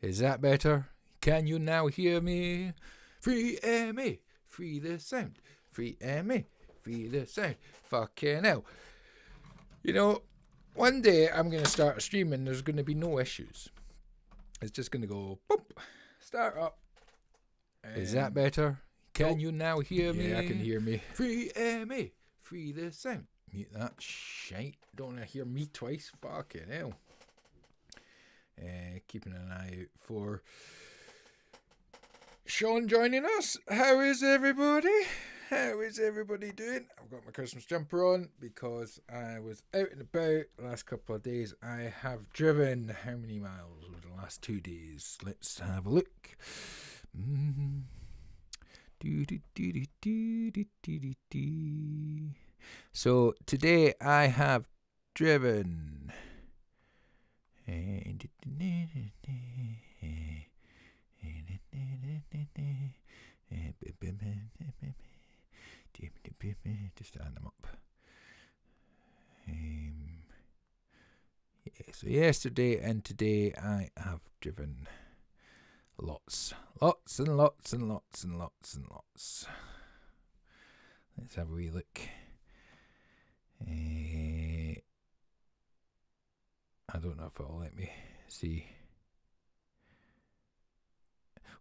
Is that better? Can you now hear me? Free MA, free the sound. Free MA, free the sound. Fucking hell. You know, one day I'm going to start a stream and there's going to be no issues. It's just going to go, boop, start up. Is that better? Can you now hear me? Yeah, I can hear me. Free MA, free the sound. Mute that shite. Don't want to hear me twice. Fucking hell. Keeping an eye out for Sean joining us. How is everybody? How is everybody doing? I've got my Christmas jumper on because I was out and about the last couple of days. I have driven how many miles over the last 2 days? Let's have a look. So today I have driven 'Just add them up. So yesterday and today I have driven lots and lots. Let's have a wee look. I don't know if it'll let me see.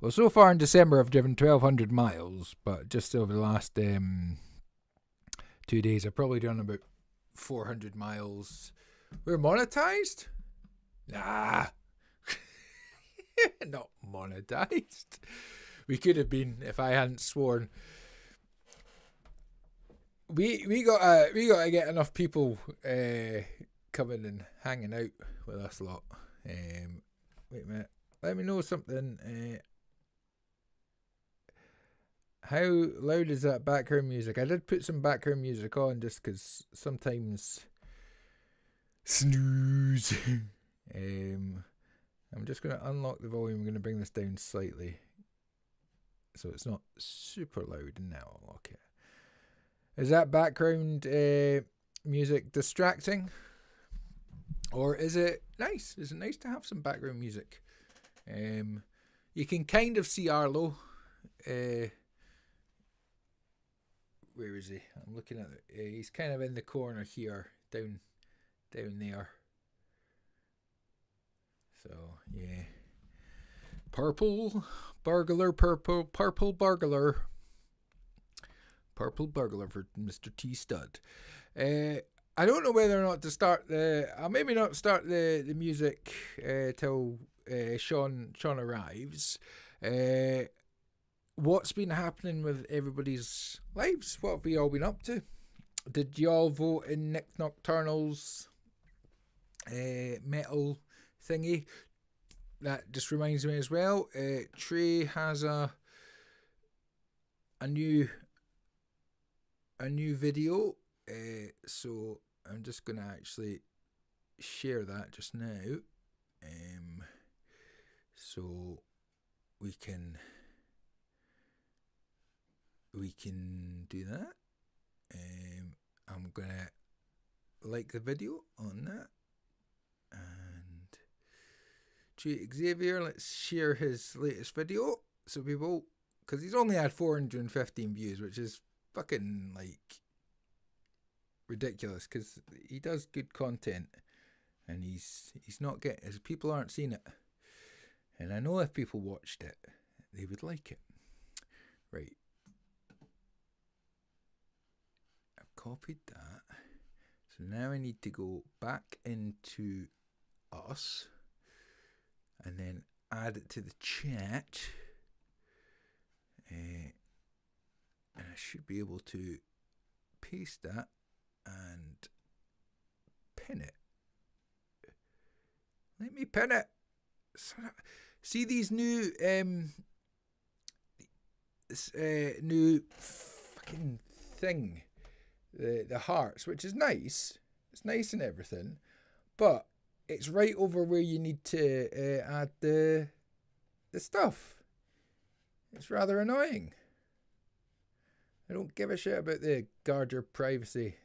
Well, so far in December I've driven 1,200 miles, but just over the last 2 days I've probably done about 400 miles. We're monetized? Nah. Not monetized. We could have been if I hadn't sworn. We gotta get enough people coming and hanging out with us lot. Wait a minute. Let me know something. How loud is that background music? I did put some background music on just because sometimes snooze. I'm just going to unlock the volume. I'm going to bring this down slightly so it's not super loud, and now I'll lock it. Is that background music distracting? Or is it nice? Is it nice to have some background music? You can kind of see Arlo. Where is he? I'm looking at it. He's kind of in the corner here, down there. So yeah, purple burglar for Mr. T Stud. I don't know whether or not to start I'll maybe not start the music till Sean arrives. What's been happening with everybody's lives? What have we all been up to? Did y'all vote in Nick Nocturnal's metal thingy? That just reminds me as well. Trey has a new video. So I'm just gonna actually share that just now. So we can do that. I'm gonna like the video on that, and Xavier, let's share his latest video so people, because he's only had 415 views, which is fucking like ridiculous, because he does good content and he's not getting, as people aren't seeing it, and I know if people watched it they would like it. Right, I've copied that, so now I need to go back into us and then add it to the chat, and I should be able to paste that and pin it. Let me pin it. See these new new fucking thing, the hearts, which is nice. It's nice and everything, but it's right over where you need to add the stuff. It's rather annoying. I don't give a shit about the guard your privacy.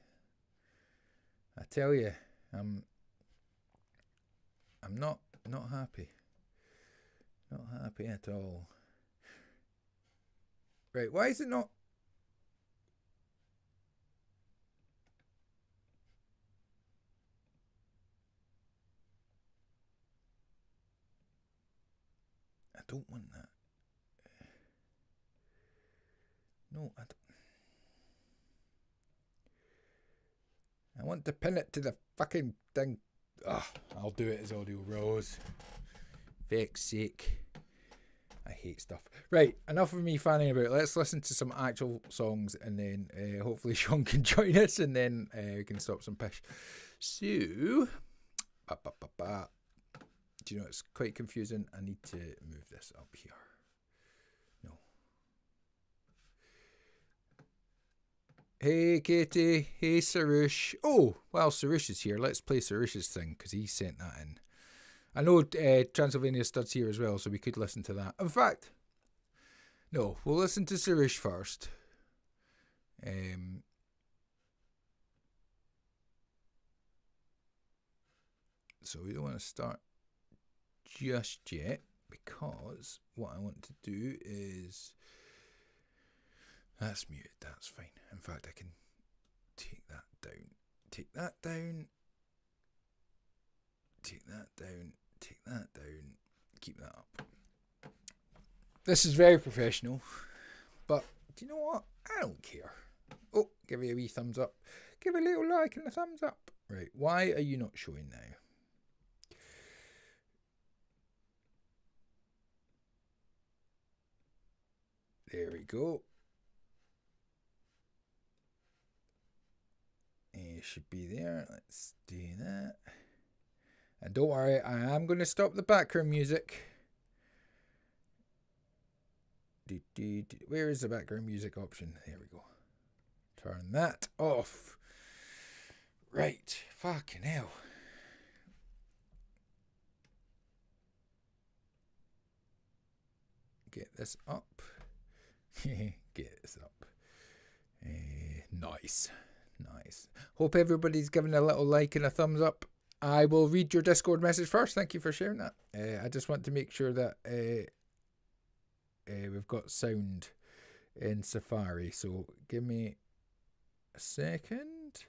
I tell you, I'm not happy. Not happy at all. Right, why is it not? I don't want that. No, I don't. I want to pin it to the fucking thing. Ugh, I'll do it as Audio Rose. Feck's sake. I hate stuff. Right, enough of me fanning about. Let's listen to some actual songs and then hopefully Sean can join us and then we can stop some pish. So, do you know, it's quite confusing. I need to move this up here. No. Hey, Katie. Hey, Sarush. Oh, well, Sarush is here. Let's play Sarush's thing because he sent that in. I know Transylvania Stud's here as well, so we could listen to that. In fact, no, we'll listen to Sarush first. So we don't want to start just yet because what I want to do is... That's muted, that's fine. In fact, I can take that down. Take that down. Take that down. Take that down. Keep that up. This is very professional. But do you know what? I don't care. Oh, give me a wee thumbs up. Give a little like and a thumbs up. Right, why are you not showing now? There we go. It should be there. Let's do that. And don't worry, I am going to stop the background music. Where is the background music option? There we go. Turn that off. Right. Fucking hell. Get this up. Get this up. Nice. Nice. Hope everybody's giving a little like and a thumbs up. I will read your Discord message first. Thank you for sharing that. I just want to make sure that we've got sound in Safari. So give me a second.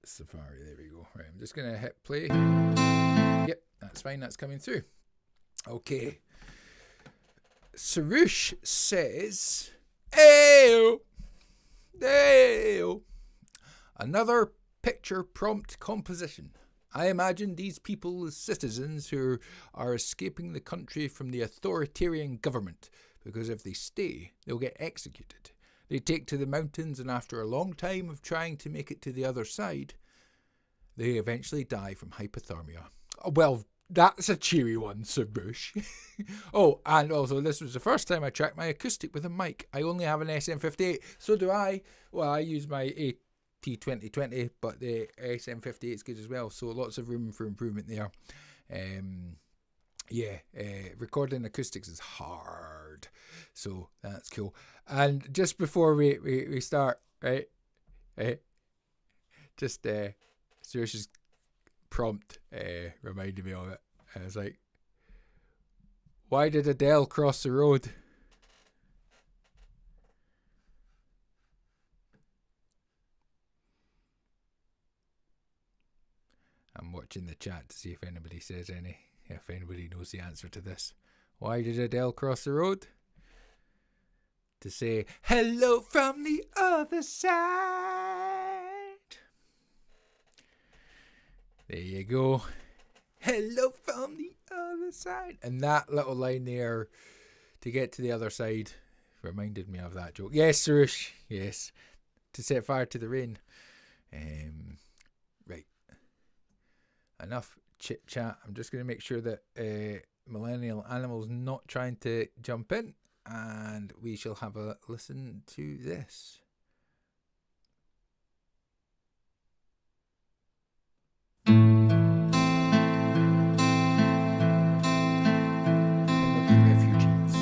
Safari, there we go. Right, I'm just going to hit play. Yep, that's fine. That's coming through. Okay. Sarush says... Ayo! Ayo! Another picture prompt composition. I imagine these people as citizens who are escaping the country from the authoritarian government, because if they stay, they'll get executed. They take to the mountains, and after a long time of trying to make it to the other side, they eventually die from hypothermia. Oh, well, that's a cheery one, Sir Bush. Oh, and also, this was the first time I tracked my acoustic with a mic. I only have an SM58. So do I. Well, I use my AT2020, but the SM58 is good as well. So lots of room for improvement there. Recording acoustics is hard. So that's cool. And just before we start, right? Suresh's prompt reminded me of it. I was like, why did Adele cross the road? I'm watching the chat to see if anybody says if anybody knows the answer to this. Why did Adele cross the road? To say hello from the other side. There you go. Hello from the other side. And that little line there, to get to the other side, reminded me of that joke. Yes, Suresh. Yes. To set fire to the rain. Right. Enough chit chat. I'm just going to make sure that Millennial Animal's not trying to jump in. And we shall have a listen to this. Refugees.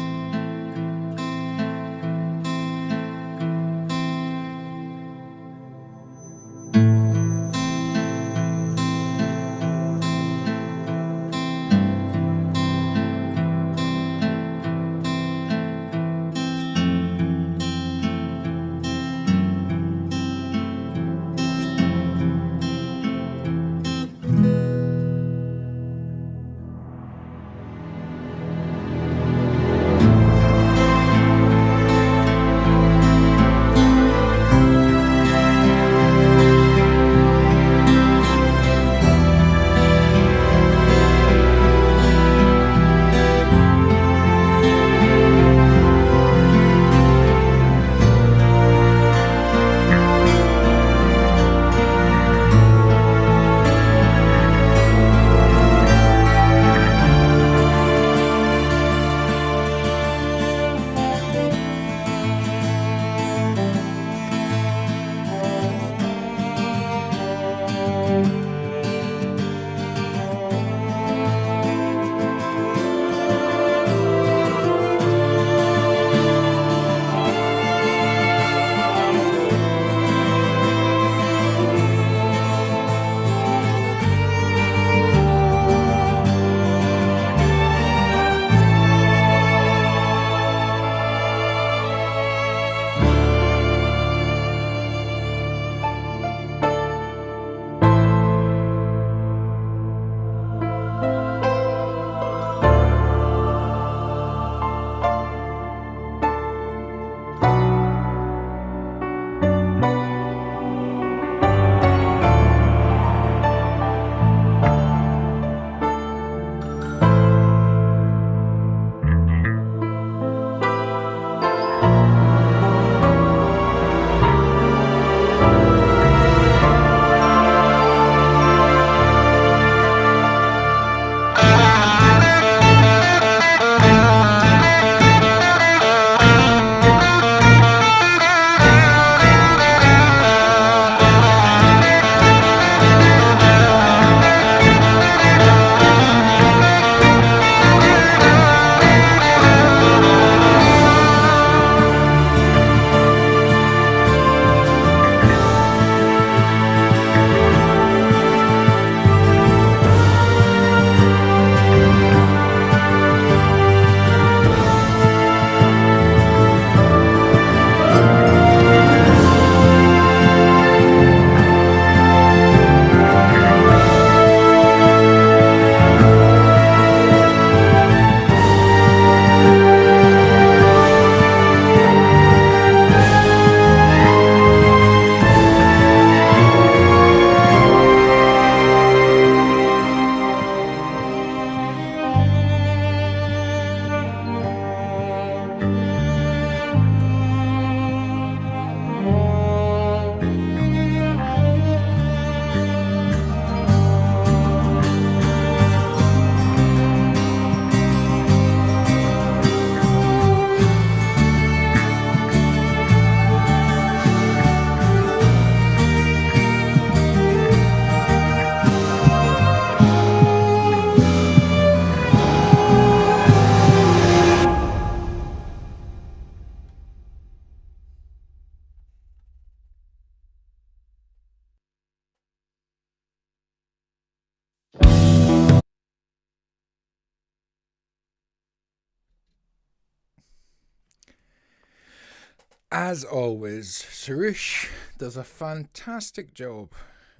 As always, Suresh does a fantastic job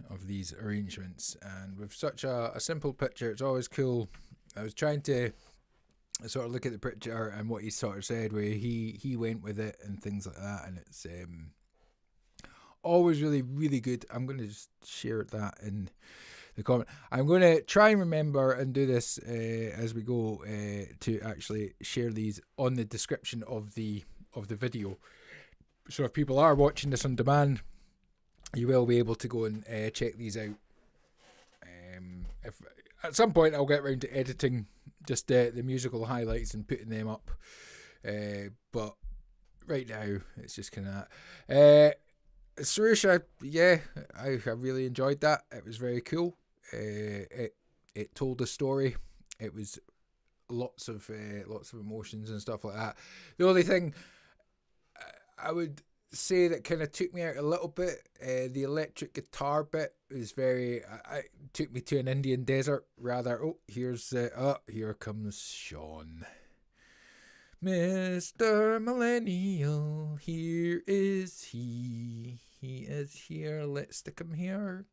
of these arrangements, and with such a simple picture, it's always cool. I was trying to sort of look at the picture and what he sort of said, where he went with it and things like that, and it's always really, really good. I'm going to just share that in the comment. I'm going to try and remember and do this as we go to actually share these on the description of the video. So if people are watching this on demand, you will be able to go and check these out. If at some point I'll get around to editing just the musical highlights and putting them up, but right now it's just kind of Suresh. I really enjoyed that. It was very cool. It told a story. It was lots of emotions and stuff like that. The only thing I would say that kind of took me out a little bit, the electric guitar bit was very, took me to an Indian desert rather. Oh, here comes Sean. Mr. Millennial, here is he. He is here. Let's stick him here.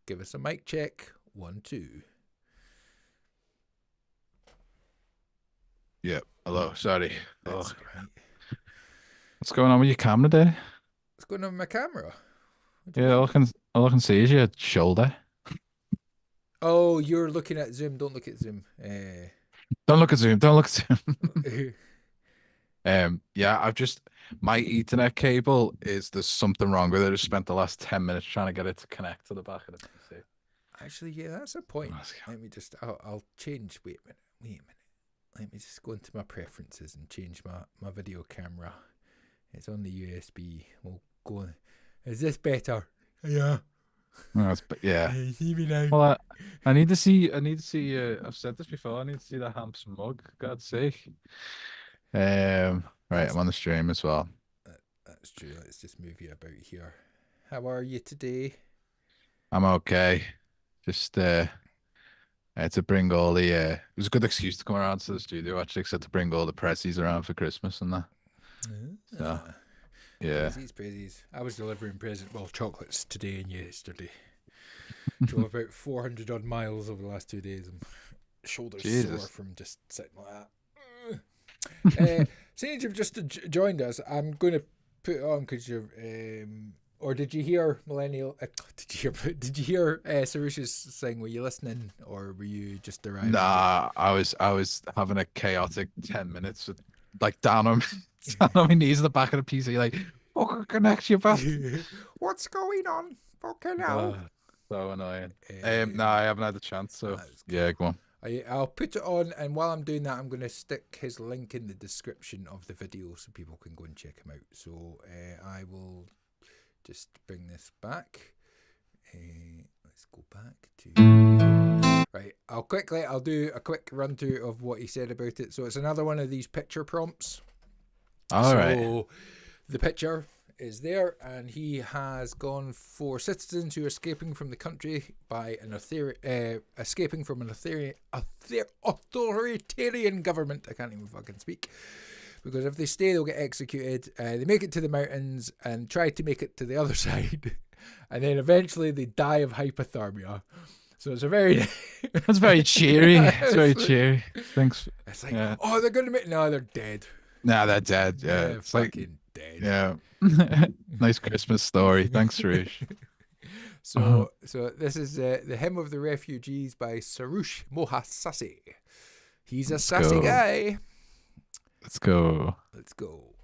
Give us a mic check. 1, 2. Yep. Hello. Sorry. That's right. What's going on with your camera there? What's going on with my camera? Yeah, all I can see is your shoulder. Oh, you're looking at Zoom. Don't look at Zoom. Don't look at Zoom. Don't look at Zoom. Yeah, my Ethernet cable there's something wrong with it. I just spent the last 10 minutes trying to get it to connect to the back of the PC. Actually, yeah, that's a point. Let me just, I'll change. Wait a minute. Let me just go into my preferences and change my video camera. It's on the USB. We'll go on. Is this better? Yeah. Yeah. You see me now? Well, I need to see. I've said this before. I need to see the Hamps mug. God's sake. Right. I'm on the stream as well. That's true. Let's just move you about here. How are you today? I'm okay. Just to bring all the it was a good excuse to come around to the studio actually, except to bring all the prezzies around for Christmas and that. So, yeah. Prezzies. I was delivering chocolates today and yesterday. Drove about 400 odd miles over the last 2 days. And shoulders sore from just sitting like that. Since you've just joined us, I'm going to put it on because you're. Or did you hear Millennial? Did you hear Suresh's thing? Were you listening, or were you just arriving? Nah, I was having a chaotic 10 minutes with, like, down on my knees at the back of the PC, like, fucking connect you back. What's going on? Fucking hell. So annoying. No, I haven't had the chance. So yeah, go on. I'll put it on, and while I'm doing that, I'm going to stick his link in the description of the video so people can go and check him out. So I will just bring this back. Let's go back to... Right, I'll do a quick run through of what he said about it. So it's another one of these picture prompts. All right. So the picture is there, and he has gone for citizens who are escaping from the country by an escaping from an authoritarian government. I can't even fucking speak. Because if they stay, they'll get executed. They make it to the mountains and try to make it to the other side. And then eventually they die of hypothermia. So it's a very... That's very cheery. It's very cheery. Thanks. It's like, oh, they're going to make... No, they're dead. Nah, they're dead. Yeah, it's fucking dead. Yeah. Nice Christmas story. Thanks, Suresh. So this is The Hymn of the Refugees by Suresh Mohasasi. He's a sassy guy. Let's go. Let's go.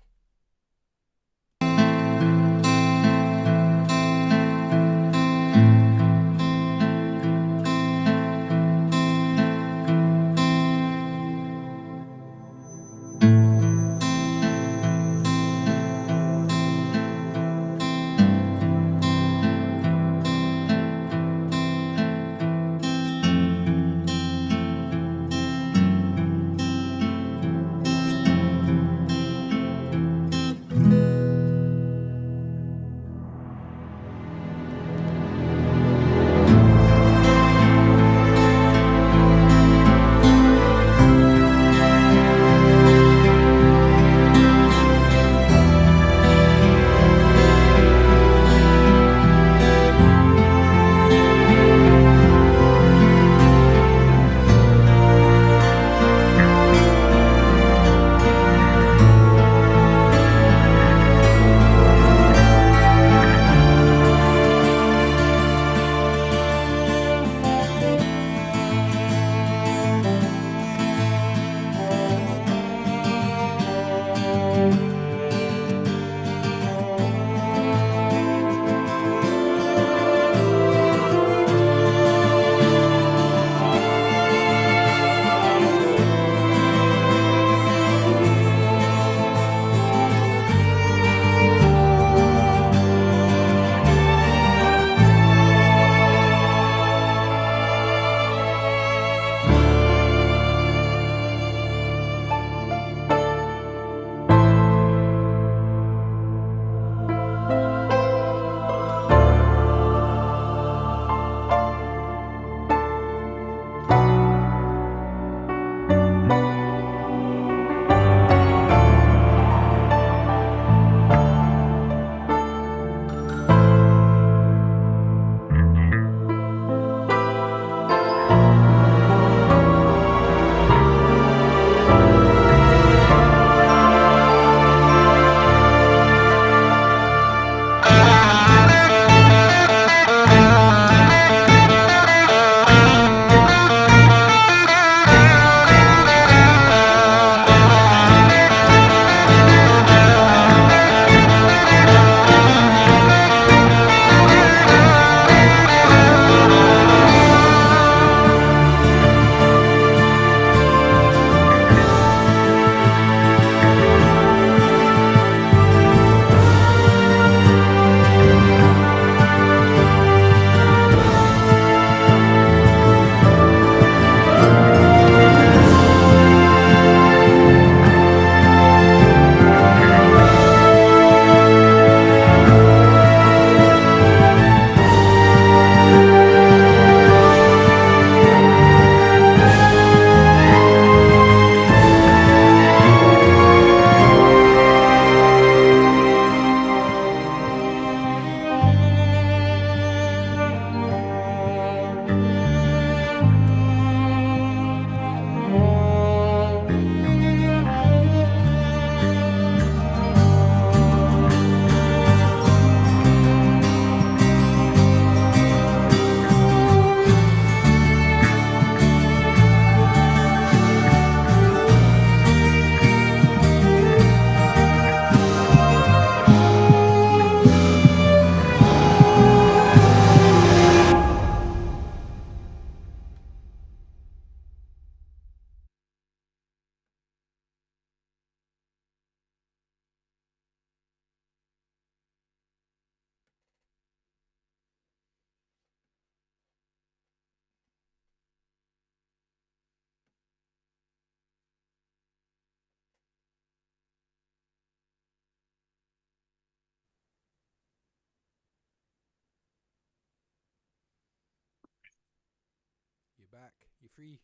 You back? You free?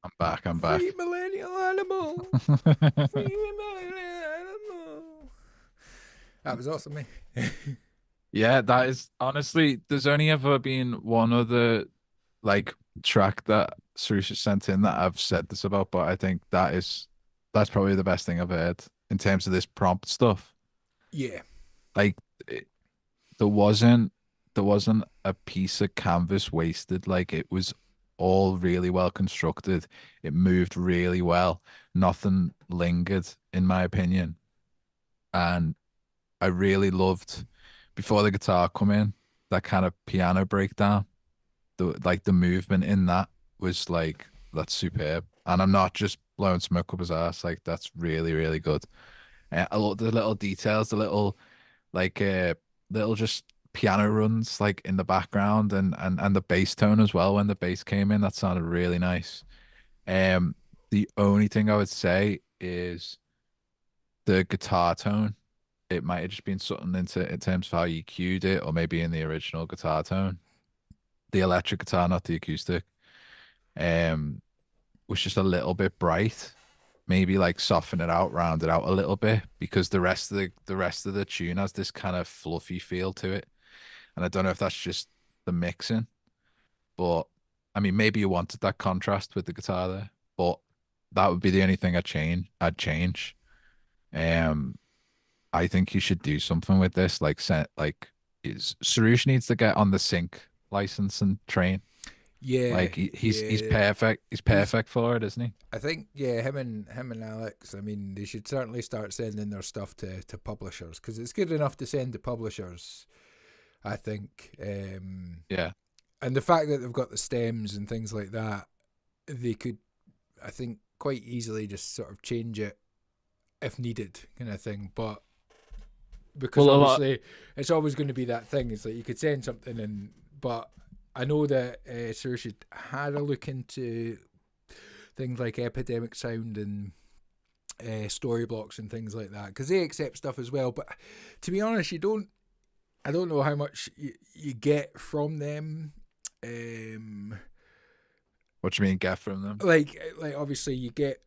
I'm back. I'm Free back. millennial animal. Free millennial animal. That was awesome, mate. Yeah, that is honestly, there's only ever been one other like track that Sarusha sent in that I've said this about, but I think that's probably the best thing I've heard in terms of this prompt stuff. Yeah. Like it, there wasn't there wasn't a piece of canvas wasted. Like it was all really well constructed. It moved really well. Nothing lingered, in my opinion. And I really loved before the guitar come in, that kind of piano breakdown. The movement in that was like that's superb. And I'm not just blowing smoke up his ass. Like that's really, really good. I love the little details, the like little just piano runs like in the background and the bass tone as well when the bass came in. That sounded really nice. Um, the only thing I would say is the guitar tone. It might have just been something in terms of how you cued it, or maybe in the original guitar tone. The electric guitar, not the acoustic, um, was just a little bit bright. Maybe like soften it out, round it out a little bit, because the rest of the tune has this kind of fluffy feel to it. And I don't know if that's just the mixing, but I mean maybe you wanted that contrast with the guitar there, but that would be the only thing I'd change. Um I think you should do something with this. Like, set like is Sarush needs to get on the sync license and train. Yeah, Like he's yeah. perfect. He's He's. perfect for it, isn't he? I think yeah, him and Alex. I mean, they should certainly start sending their stuff to publishers because it's good enough to send to publishers. I think, Yeah. and the fact that they've got the stems and things like that, they could, I think, quite easily just sort of change it if needed, kind of thing. But because Well, a lot. obviously it's always going to be that thing. It's like you could send something and, but I know that Saoirse had a look into things like Epidemic Sound and story blocks and things like that because they accept stuff as well. But to be honest, you don't. I don't know how much you get from them. What do you mean get from them? Like obviously you get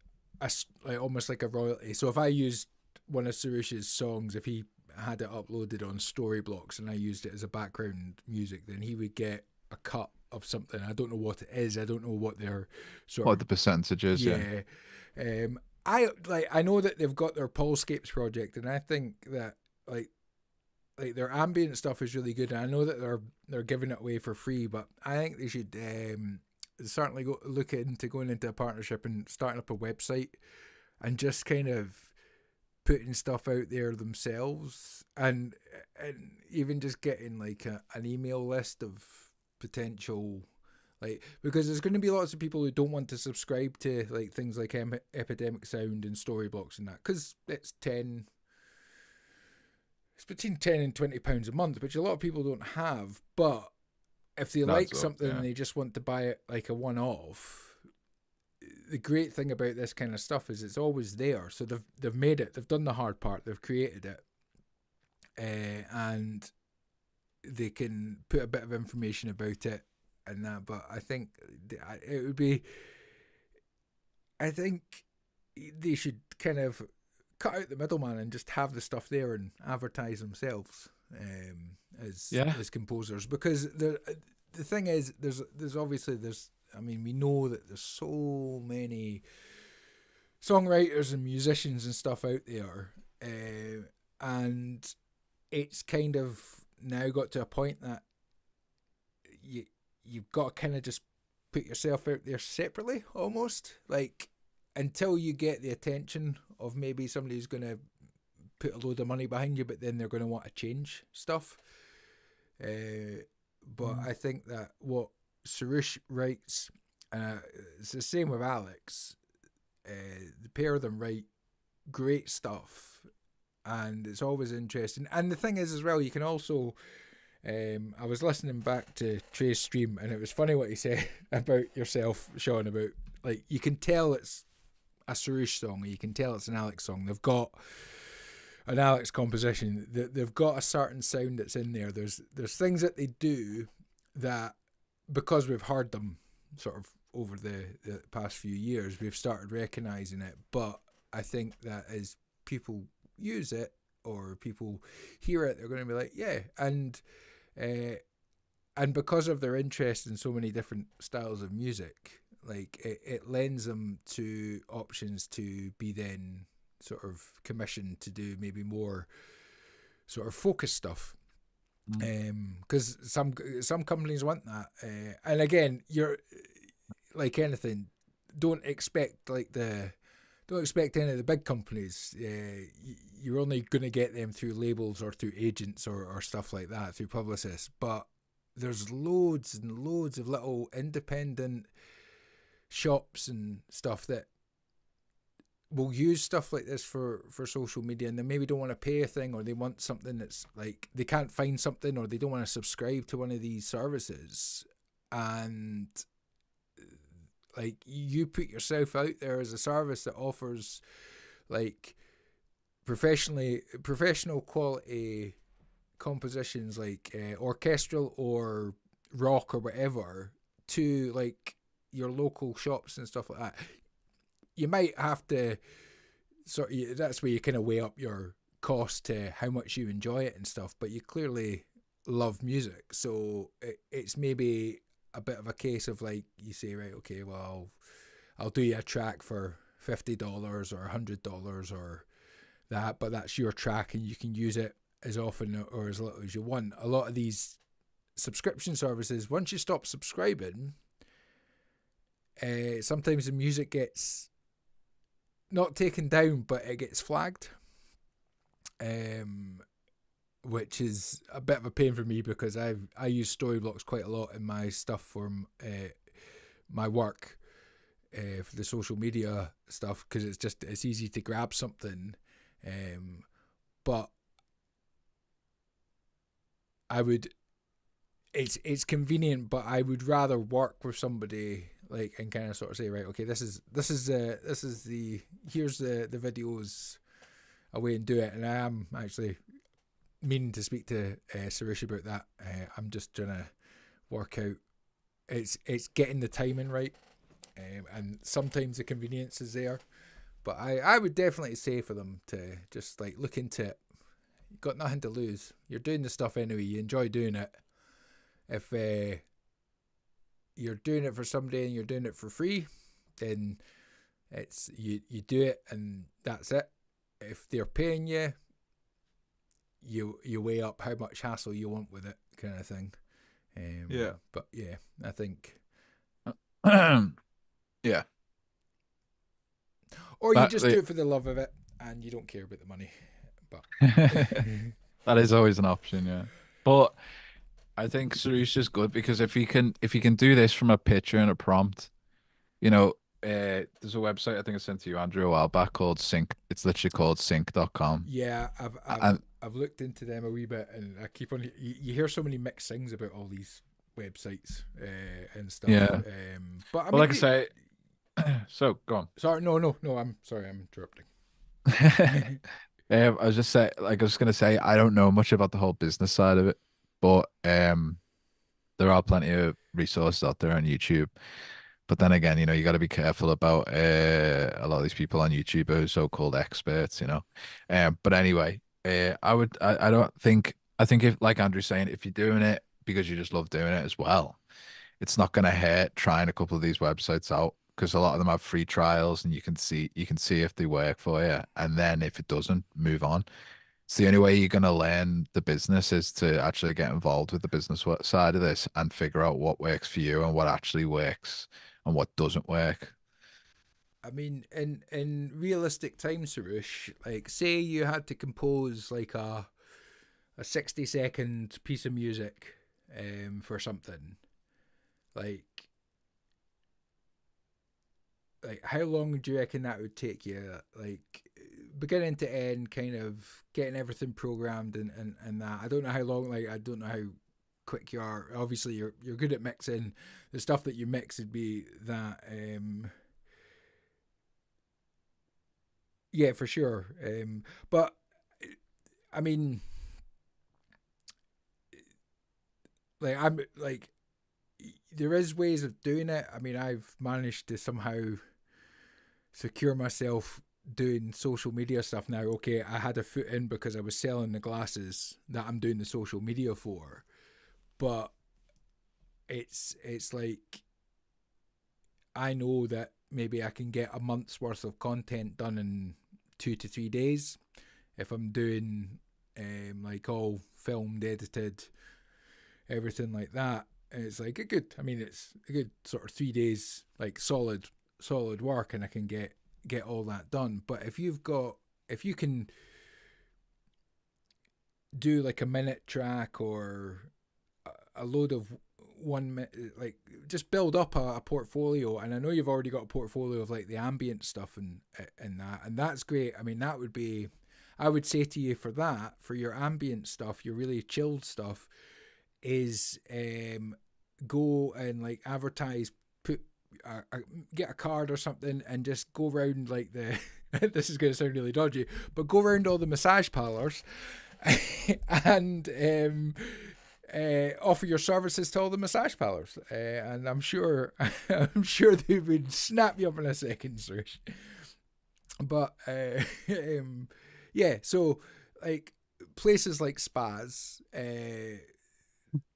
like almost like a royalty. So if I used one of Surush's songs, if he had it uploaded on Storyblocks and I used it as a background music, then he would get a cut of something. I don't know what it is. I don't know what their sort What of the percentage is? Yeah. yeah. I know that they've got their Polscapes project, and I think that like their ambient stuff is really good. And I know that they're giving it away for free, but I think they should certainly look into going into a partnership and starting up a website and just kind of putting stuff out there themselves and even just getting like an email list of potential like because there's going to be lots of people who don't want to subscribe to like things like Epidemic Sound and Storyblocks and that because it's between £10 and £20 a month, which a lot of people don't have. But if they That's like up. something Yeah. and they just want to buy it like a one-off, the great thing about this kind of stuff is it's always there. So they've made it. They've done the hard part. They've created it, and they can put a bit of information about it and that. But I think it would be. I think they should kind of cut out the middleman and just have the stuff there and advertise themselves Yeah. as composers because the thing is there's obviously there's I mean we know that there's so many songwriters and musicians and stuff out there and it's kind of now got to a point that you've got to kind of just put yourself out there separately almost like until you get the attention of maybe somebody who's going to put a load of money behind you, but then they're going to want to change stuff. But I think that what Suresh writes, it's the same with Alex. The pair of them write great stuff, and it's always interesting. And the thing is, as well, you can also. I was listening back to Trey's stream, and it was funny what he said about yourself, Sean. About like you can tell it's a Suresh song, or you can tell it's an Alex song. They've got an Alex composition. They've got a certain sound that's in there. There's things that they do that because we've heard them sort of over the past few years, we've started recognizing it. But I think that as people use it or people hear it, they're going to be like, yeah, and because of their interest in so many different styles of music, like it lends them to options to be then sort of commissioned to do maybe more sort of focused stuff. Because some companies want that, and again, you're like anything. Don't expect any of the big companies. You're only going to get them through labels or through agents or stuff like that, through publicists. But there's loads and loads of little independent shops and stuff that will use stuff like this for social media, and they maybe don't want to pay a thing, or they want something that's like they can't find something, or they don't want to subscribe to one of these services, and like you put yourself out there as a service that offers like professional quality compositions, like orchestral or rock or whatever, to like your local shops and stuff like that. You might have to that's where you kind of weigh up your cost to how much you enjoy it and stuff, but you clearly love music, so it's maybe a bit of a case of like you say, right, okay, well, I'll do you a track for $50 or $100 or that, but that's your track and you can use it as often or as little as you want. A lot of these subscription services, once you stop subscribing, sometimes the music gets not taken down, but it gets flagged, which is a bit of a pain for me because I use Storyblocks quite a lot in my stuff for my work, for the social media stuff, because it's easy to grab something, but I would. It's convenient, but I would rather work with somebody like and kind of sort of say, right, okay, this is the here's the videos, away and do it. And I am actually meaning to speak to Suresh about that. I'm just trying to work out. It's getting the timing right, and sometimes the convenience is there, but I would definitely say for them to just like look into it. You've got nothing to lose. You're doing the stuff anyway. You enjoy doing it. If you're doing it for somebody and you're doing it for free, then it's you do it and that's it. If they're paying you, you weigh up how much hassle you want with it, kind of thing. Yeah. But yeah, I think. Yeah. Or you just do it for the love of it and you don't care about the money. But that is always an option, yeah. But I think Suresh is good because if he can do this from a picture and a prompt, there's a website I think I sent to you, Andrew, a while back called Sync. It's literally called sync.com. Yeah, I've looked into them a wee bit, and I keep on. You hear so many mixed things about all these websites and stuff. Yeah. But I mean, well, like I say, so go on. Sorry, no. I'm sorry, I'm interrupting. I was gonna say, I don't know much about the whole business side of it, but there are plenty of resources out there on YouTube. But then again, you got to be careful about a lot of these people on YouTube who are so-called experts, But anyway, I think if, like Andrew's saying, if you're doing it because you just love doing it as well, it's not going to hurt trying a couple of these websites out because a lot of them have free trials and you can see if they work for you. And then if it doesn't, move on. It's the only way you're going to learn the business is to actually get involved with the business side of this and figure out what works for you and what actually works and what doesn't work. I mean, in realistic times, Sarush, like say you had to compose like a 60-second piece of music for something, like how long do you reckon that would take you? Like beginning to end, kind of getting everything programmed and that. I don't know how long. Like I don't know how quick you are. Obviously, you're good at mixing. The stuff that you mix would be that. Yeah, for sure. But I mean, like I'm like, there is ways of doing it. I mean, I've managed to somehow secure myself doing social media stuff now. Okay, I had a foot in because I was selling the glasses that I'm doing the social media for, but it's like I know that maybe I can get a month's worth of content done in 2 to 3 days if I'm doing like all filmed, edited, everything like that. And it's like it's a good sort of 3 days like solid work, and I can get all that done. But if you can do like a minute track or a load of 1 minute, like just build up a portfolio. And I know you've already got a portfolio of like the ambient stuff and that, and that's great. I mean, that would be, I would say to you, for your ambient stuff, your really chilled stuff, is go and like advertise, get a card or something and just go around like the this is going to sound really dodgy, but go around all the massage parlors and offer your services to all the massage parlors, and I'm sure they would snap you up in a second, Suresh. But yeah, so like places like spas,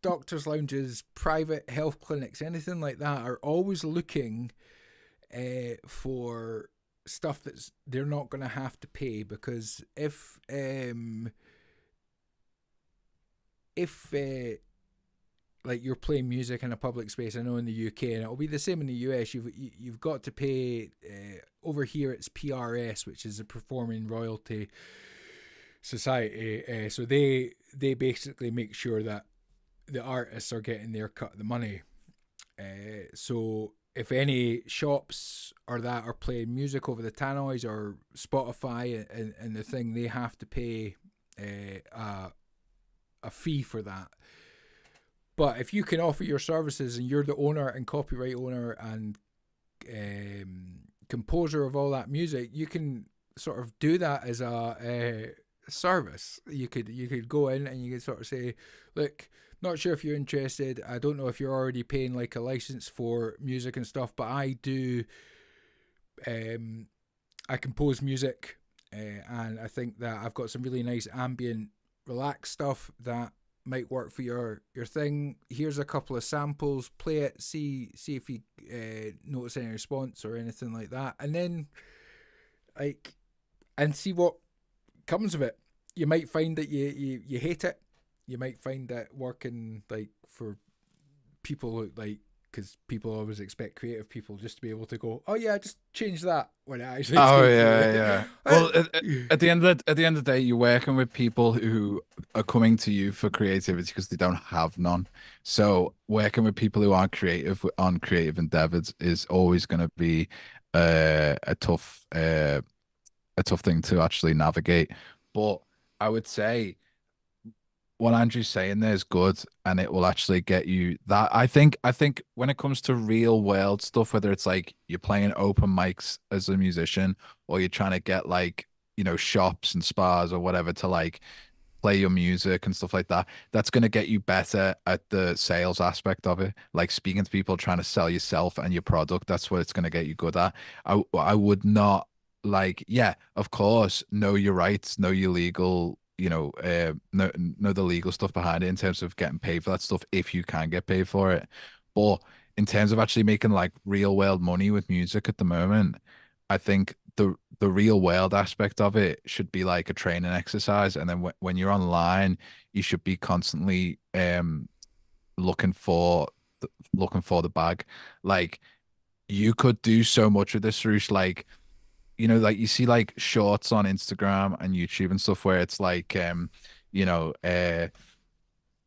doctors' lounges, private health clinics, anything like that are always looking for stuff that's they're not going to have to pay, because if like you're playing music in a public space. I know in the UK, and it'll be the same in the US. You've got to pay. Over here, it's PRS, which is a Performing Royalty Society. So they basically make sure that the artists are getting their cut of the money. So if any shops or that are playing music over the tannoys or Spotify and the thing, they have to pay a fee for that. But if you can offer your services and you're the owner and copyright owner and composer of all that music, you can sort of do that as a service. You could go in and you could sort of say, look, not sure if you're interested. I don't know if you're already paying like a license for music and stuff, but I do. I compose music, and I think that I've got some really nice ambient, relaxed stuff that might work for your thing. Here's a couple of samples. Play it. See if you notice any response or anything like that, and then and see what comes of it. You might find that you hate it. You might find that working like for people like, because people always expect creative people just to be able to go, oh yeah, just change that when it actually. Oh yeah. Well, at the end of the day, you're working with people who are coming to you for creativity because they don't have none. So working with people who aren't creative on creative endeavors is always going to be a tough thing to actually navigate. But I would say what Andrew's saying there is good, and it will actually get you that. I think when it comes to real world stuff, whether it's like you're playing open mics as a musician or you're trying to get like, shops and spas or whatever to like play your music and stuff like that, that's going to get you better at the sales aspect of it, like speaking to people, trying to sell yourself and your product. That's what it's going to get you good at. I would not, like, yeah, of course, know your rights, know your legal, know the legal stuff behind it in terms of getting paid for that stuff if you can get paid for it. But in terms of actually making like real world money with music at the moment, I think the real world aspect of it should be like a training exercise. And then when you're online, you should be constantly looking for the bag. Like, you could do so much with this, Roosh. Like, like you see like shorts on Instagram and YouTube and stuff where it's like, you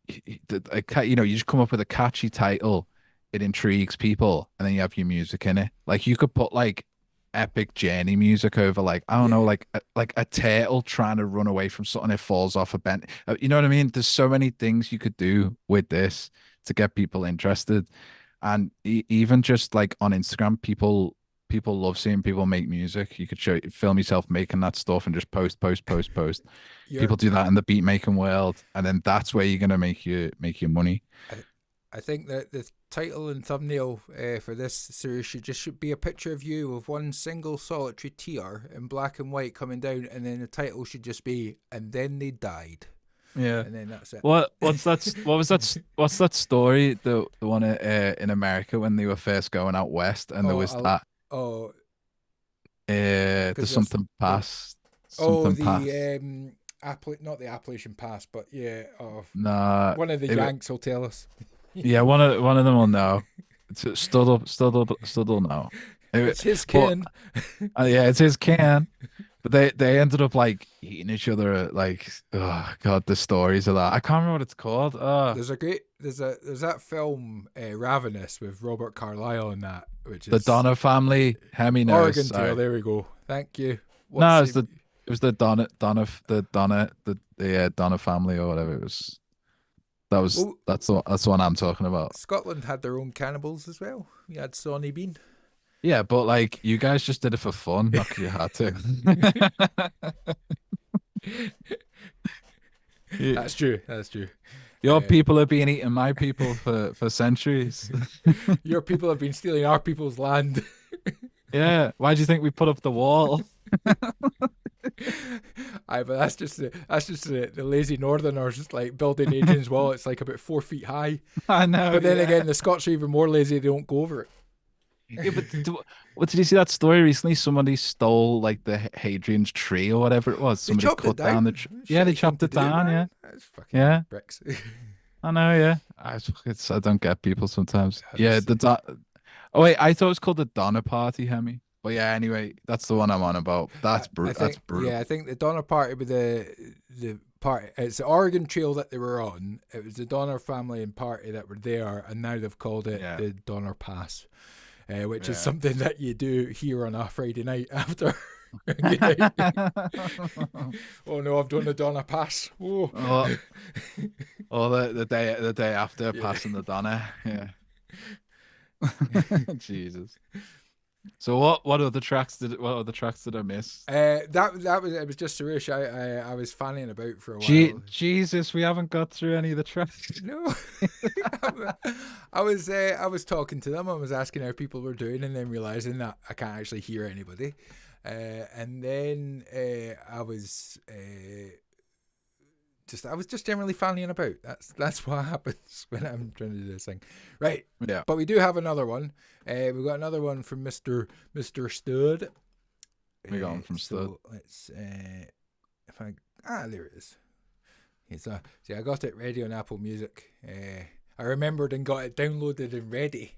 just come up with a catchy title, it intrigues people, and then you have your music in it. Like, you could put like epic journey music over, like, I don't know, like a turtle trying to run away from something, it falls off a bent. You know what I mean? There's so many things you could do with this to get people interested. And even just like on Instagram, people love seeing people make music. You could film yourself making that stuff and just post. People do that in the beat making world, and then that's where you're gonna make your money. I think that the title and thumbnail for this series should be a picture of you with one single solitary tear in black and white coming down, and then the title should just be "And then they died." Yeah, and then that's it. What's that story? The one in America when they were first going out west, and there was that. Oh, the something pass. Something pass. Not the Appalachian Pass, but yeah. Nah, one of the Yanks will tell us. Yeah, one of them will know. It's Studdle will know. It's his can. Yeah, it's his can. But they ended up like eating each other. Like, oh god, the stories of that. I can't remember what it's called. There's that film Ravenous with Robert Carlyle in that, which is the Donner family. Hemi knows. Oregon Trail. There we go. Thank you. It was the Donner family or whatever it was. That's the one I'm talking about. Scotland had their own cannibals as well. We had Sonny Bean. Yeah, but like, you guys just did it for fun, not because you had to. That's true. Your people have been eating my people for centuries. Your people have been stealing our people's land. Yeah. Why do you think we put up the wall? But that's just the lazy Northerners, just like building Adrian's Wall. It's like about 4 feet high. I know. But then again, the Scots are even more lazy. They don't go over it. Yeah, but did you see that story recently? Somebody stole like the Hadrian's tree or whatever it was. Somebody cut down the tree. Yeah, they chopped it down. Yeah, that's fucking bricks. I know, yeah. I don't get people sometimes. Yeah, That's, oh wait, I thought it was called the Donner Party, Hemi. But yeah, anyway, that's the one I'm on about. That's I brutal. think the Donner Party with the party. It's the Oregon Trail that they were on. It was the Donner family and party that were there, and now they've called it Yeah, the Donner Pass, which is yeah. something that you do here on a Friday night after. a good night. Oh no, I've done the Donner Pass. Whoa. Oh, oh, the day after Yeah. passing the Donner. Yeah. Jesus. So what other tracks did I miss? That was it was just Suresh. I was fanning about for a while. Jesus, we haven't got through any of the tracks. No, I was talking to them. I was asking how people were doing, and then realizing that I can't actually hear anybody. And then I was just generally fanning about. That's what happens when I'm trying to do this thing, right? Yeah, But we do have another one. We've got another one from Mister Stud. we got one from Stud. So let's if I there it is. See, I got it ready on Apple Music. I remembered and got it downloaded and ready.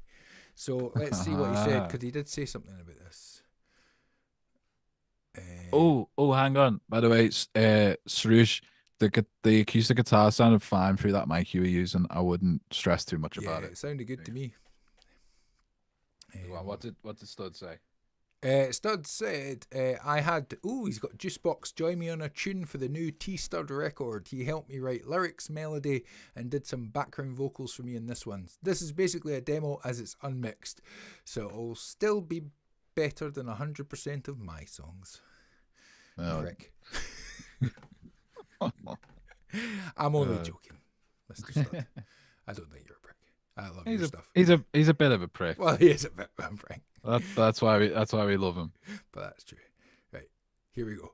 So let's see what he said, because he did say something about this. Hang on. By the way, Suresh, the acoustic guitar sounded fine through that mic you were using. I wouldn't stress too much about Yeah, it. it sounded good to me. What did Stud say? Stud said, I had, he's got Juicebox join me on a tune for the new T-Stud record. He helped me write lyrics, melody, and did some background vocals for me in this one. This is basically a demo as it's unmixed, so it'll still be better than 100% of my songs. Prick. I'm only joking, Mr. Stud. I don't think you're a prick. I love your stuff. He's a bit of a prick. Well, he is a bit of a prick. That's why we love him. But that's true. Right, here we go.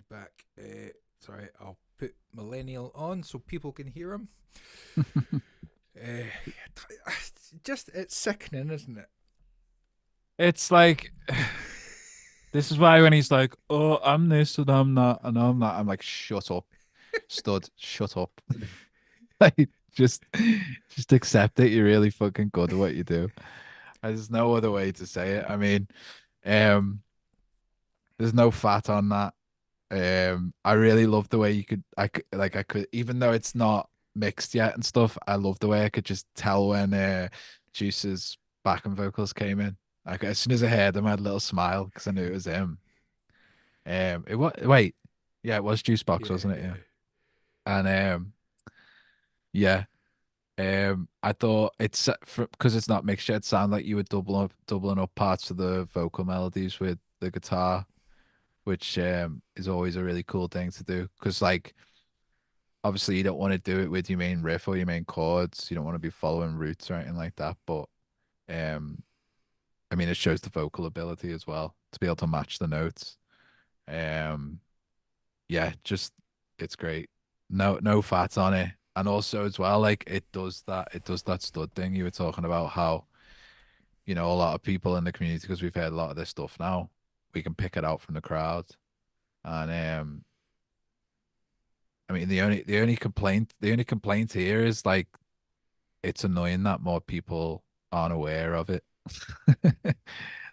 he's back. Sorry, I'll put Millennial on so people can hear him. Uh, just it's sickening, isn't it? It's like this is why when he's like, "Oh, I'm this and I'm that and I'm that," I'm like, "Shut up, stud, shut up." Like, just, just accept it. You're really fucking good at what you do. There's no other way to say it. I mean, um, there's no fat on that. I really love the way I could, even though it's not mixed yet and stuff. I love the way I could just tell when Juice's backing vocals came in. Like as soon as I heard him, I had a little smile because I knew it was him. It was wait, yeah, it was Juice Box, Yeah, wasn't it? Yeah, yeah. and yeah, I thought it's because it's not mixed yet. It sounded like you were doubling up parts of the vocal melodies with the guitar, which is always a really cool thing to do. Because like obviously you don't want to do it with your main riff or your main chords. You don't want to be following roots or anything like that. But um, I mean, it shows the vocal ability as well to be able to match the notes. Um, yeah, just it's great. No fat on it. And also as well, like it does that stud thing you were talking about how, a lot of people in the community, because we've heard a lot of this stuff now, we can pick it out from the crowd. And I mean the only complaint here is like it's annoying that more people aren't aware of it.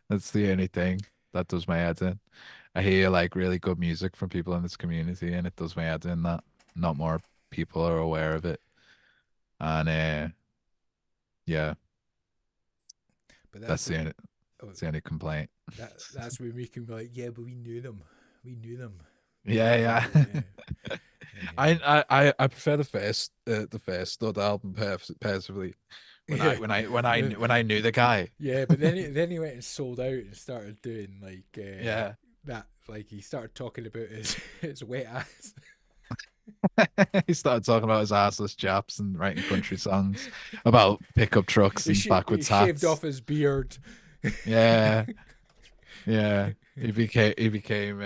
That's the only thing that does my head in. I hear like really good music from people in this community, and it does my head in that not more people are aware of it. And yeah, But that's that's what. Oh, that's the only complaint. that's where we can be like, yeah, but we knew them. We knew them. Yeah, yeah. Um, I prefer the first Stud album personally. yeah. When I knew the guy. Yeah, but then he went and sold out and started doing like Yeah. that. Like he started talking about his his wet ass. He started talking about his assless chaps and writing country songs about pickup trucks and He backwards shaved hats. off his beard. Yeah, yeah. He became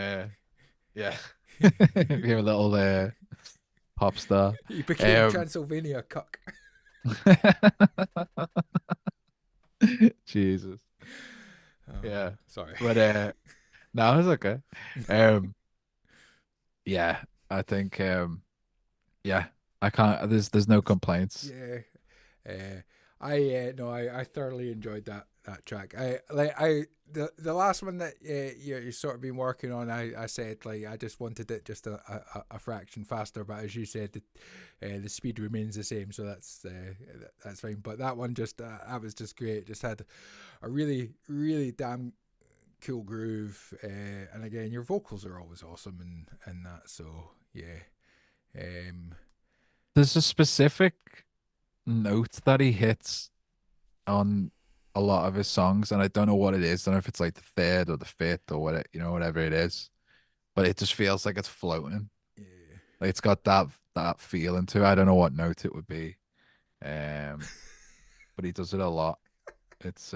yeah. He became a little pop star. He became Um Transylvania cuck. Jesus. Oh, Yeah. sorry. But no, it's okay. Um yeah, I think yeah, I can't there's no complaints. Yeah. I no, I thoroughly enjoyed that track. I the last one that you sort of been working on. I said like I just wanted it just a fraction faster, but as you said, the speed remains the same, so that's fine. But that one just that was just great. Just had a really damn cool groove, and again your vocals are always awesome and that. So yeah, um, There's a specific note that he hits on a lot of his songs, and I don't know what it is. I don't know if it's like the third or the fifth or what whatever it is, but it just feels like it's floating. yeah. Like it's got that feeling to it. I don't know what note it would be, um, but he does it a lot. It's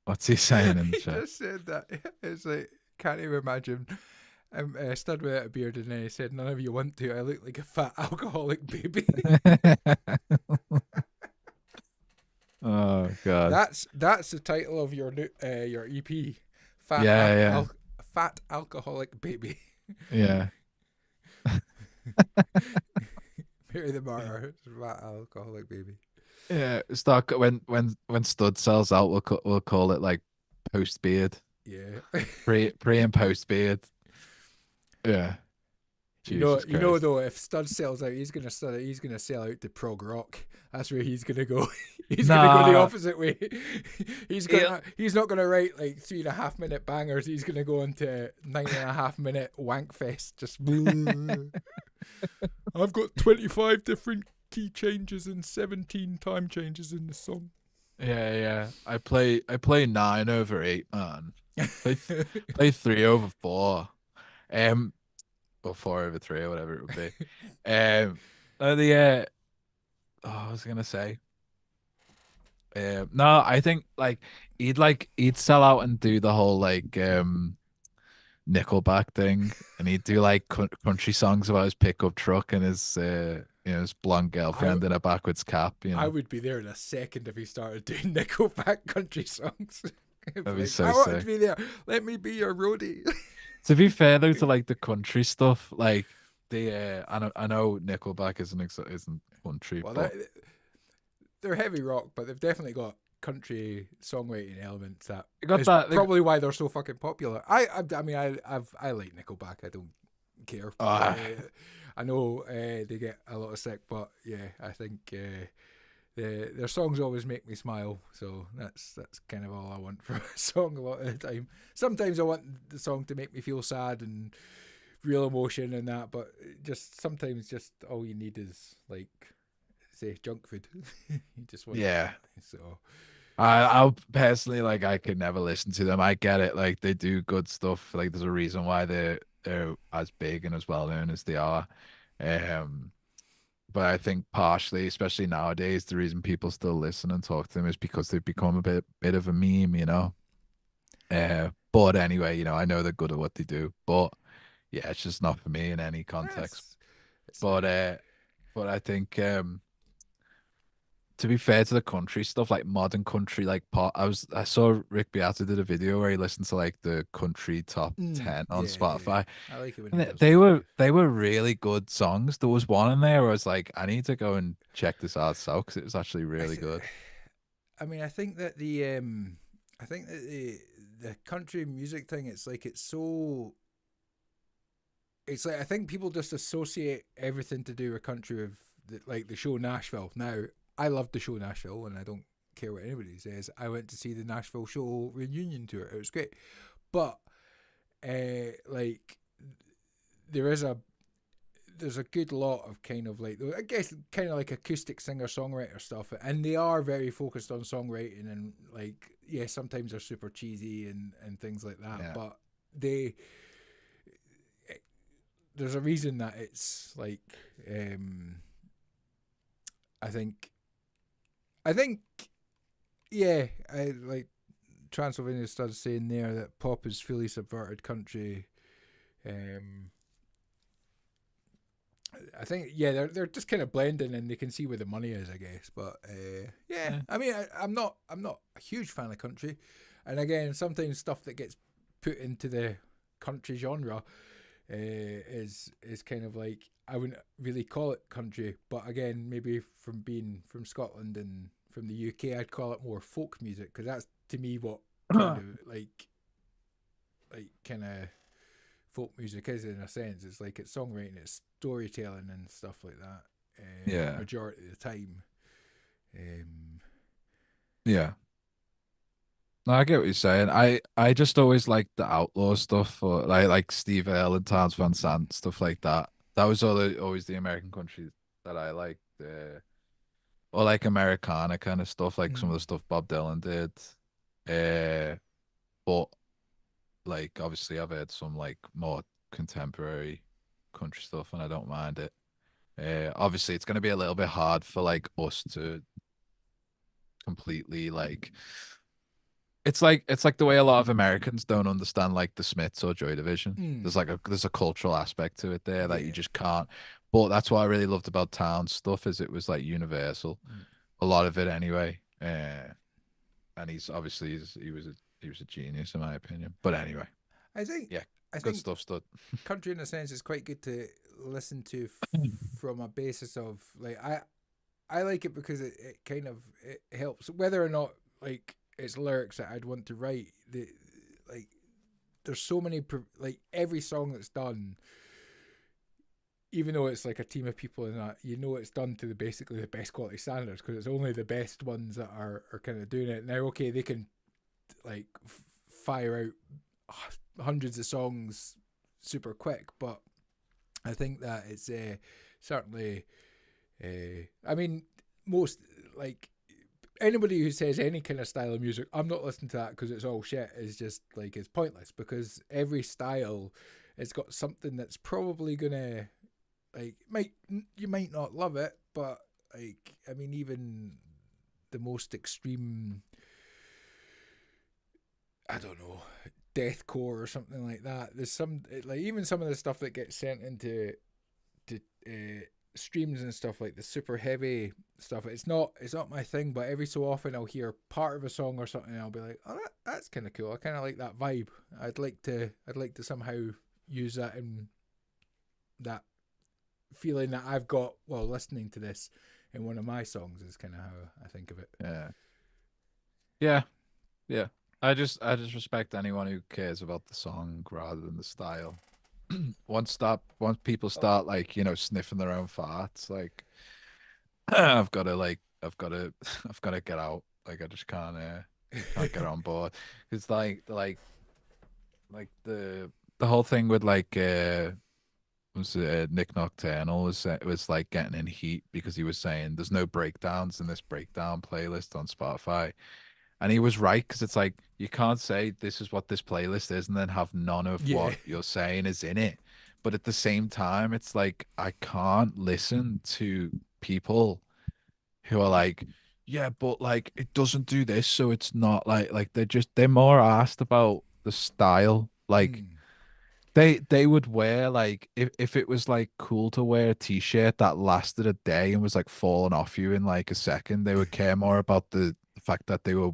what's he saying in the He chat? just said that. It's like, can't even imagine. Stood without a beard and then he said, none of you want to. I look like a fat alcoholic baby. Oh God. That's the title of your EP. Fat, Yeah, al- yeah, al- fat alcoholic baby. yeah. Mary the Martyr. Fat alcoholic baby. Yeah, start when Stud sells out, we'll call it like post beard, Yeah. pre and post beard. Yeah, Jesus You know Christ. though, if Stud sells out, he's gonna sell out to prog rock. That's where he's gonna go. He's gonna go the Nah, opposite way. yeah. He's not gonna write like 3.5 minute bangers. He's gonna go into 9.5 minute wank fest. Just I've got 25 different key changes and 17 time changes in the song. Yeah. I play 9/8, man. Play play 3/4. Um, or 4/3 or whatever it would be. The oh, I was gonna say. No, I think like he'd sell out and do the whole like Nickelback thing, and he'd do like country songs about his pickup truck and his his blonde I girlfriend in a backwards cap. I would be there in a second if he started doing Nickelback country songs. That'd be Like, so I want to sick. be there. Let me be your roadie. To be fair though, to like the country stuff, like I know Nickelback isn't country, Well, but they're heavy rock, but they've definitely got country songwriting elements that they got is that. probably why they're so fucking popular. I mean, I like Nickelback. I don't care. Ah, I know they get a lot of stick, but yeah, I think their songs always make me smile. So that's kind of all I want from a song a lot of the time. Sometimes I want the song to make me feel sad and real emotion and that, but sometimes just all you need is like say junk food. You just want yeah. so. I'll personally like I could never listen to them. I get it. Like they do good stuff. Like there's a reason why they're as big and as well known as they are. Um, but I think partially, especially nowadays, the reason people still listen and talk to them is because they've become a bit of a meme, you know. But anyway, I know they're good at what they do. But yeah, it's just not for me in any context. Yes, it's But but I think to be fair to the country stuff, like modern country, like pop, I saw Rick Beato did a video where he listened to like the country top 10 on yeah. Spotify, I like it when and he they does they that. were they were really good songs. There was one in there where I was like, I need to go and check this out because it was actually I, really th- good. I mean, I think that the country music thing, it's like it's like I think people just associate everything to do with country with like the show Nashville. Now, I love the show Nashville, and I don't care what anybody says. I went to see the Nashville show reunion tour. It was great, but like there is a there's a good lot of kind of like I guess kind of like acoustic singer songwriter stuff, and they are very focused on songwriting and like yeah, sometimes they're super cheesy and things like that, Yeah. but they there's a reason that it's like um I think I think yeah, I like Transylvania started saying there that pop is fully subverted country. Um, I think yeah, they're just kind of blending and they can see where the money is, I guess. But yeah, Yeah. I mean, I'm not a huge fan of country, and again, sometimes stuff that gets put into the country genre is kind of like I wouldn't really call it country, but again, maybe from being from Scotland and from the UK, I'd call it more folk music because that's to me what kind of like kind of folk music is in a sense. It's like it's songwriting, it's storytelling and stuff like that. Yeah. Majority of the time. Um, Yeah. No, I get what you're saying. I just always liked the outlaw stuff, or like Steve Earle and Towns Van Sant, stuff like that. That was always the American country that I liked. Or like Americana kind of stuff, like some of the mm, stuff Bob Dylan did. But like obviously I've heard some like more contemporary country stuff, and I don't mind it. Obviously it's going to be a little bit hard for like us to completely like it's like the way a lot of Americans don't understand like the Smiths or Joy Division. mm, There's a cultural aspect to it there that you yeah. just can't. But that's what I really loved about Town stuff is it was like universal, Mm. a lot of it anyway. And he's obviously he was a genius in my opinion. But anyway, I think yeah, I good think stuff, stud. country in a sense is quite good to listen to from a basis of like I like it because it kind of it helps whether or not like it's lyrics that I'd want to write like there's so many like every song that's done even though it's like a team of people and that it's done to basically the best quality standards because it's only the best ones that are kind of doing it now. Okay, they can like fire out hundreds of songs super quick, but I think that it's certainly I mean most like anybody who says any kind of style of music I'm not listening to that because it's all shit is just like it's pointless because every style it's got something that's probably gonna like you might not love it, but like I mean even the most extreme I don't know deathcore or something like that. There's some like even some of the stuff that gets sent into to streams and stuff like the super heavy stuff. It's not my thing, but every so often I'll hear part of a song or something, and I'll be like, oh, that's kind of cool. I kind of like that vibe. I'd like to somehow use that in that feeling that I've got while listening to this in one of my songs. Is kind of how I think of it. Yeah. Yeah. Yeah. I just respect anyone who cares about the song rather than the style. Once people Oh, start like, sniffing their own farts, like I've got to I've got to get out. Like I just can't get on board. It's like the whole thing with like was Nick Nocturnal was like getting in heat because he was saying there's no breakdowns in this breakdown playlist on Spotify. And he was right because it's like you can't say this is what this playlist is and then have none of yeah. what you're saying is in it. But at the same time, it's like I can't listen to people who are like, yeah, but like it doesn't do this, so it's not like they're more asked about the style. Like Mm. they would wear like if it was like cool to wear a t-shirt that lasted a day and was like falling off you in like a second, they would care more about the fact that they were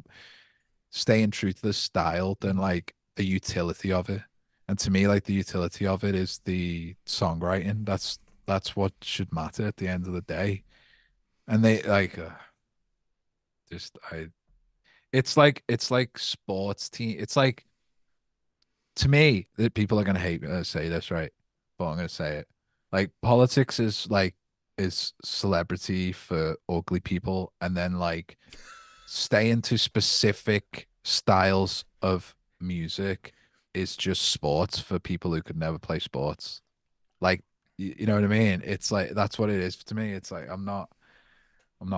staying true to the style than Mm. like the utility of it. And to me, like the utility of it is the songwriting. That's what should matter at the end of the day. And they like just I it's like sports team. It's like to me that people are gonna hate me when I say this, right? But I'm gonna say it. Like politics is celebrity for ugly people, and then like stay into specific styles of music is just sports for people who could never play sports. Like, you know what I mean? It's like that's what it is to me. It's like I'm not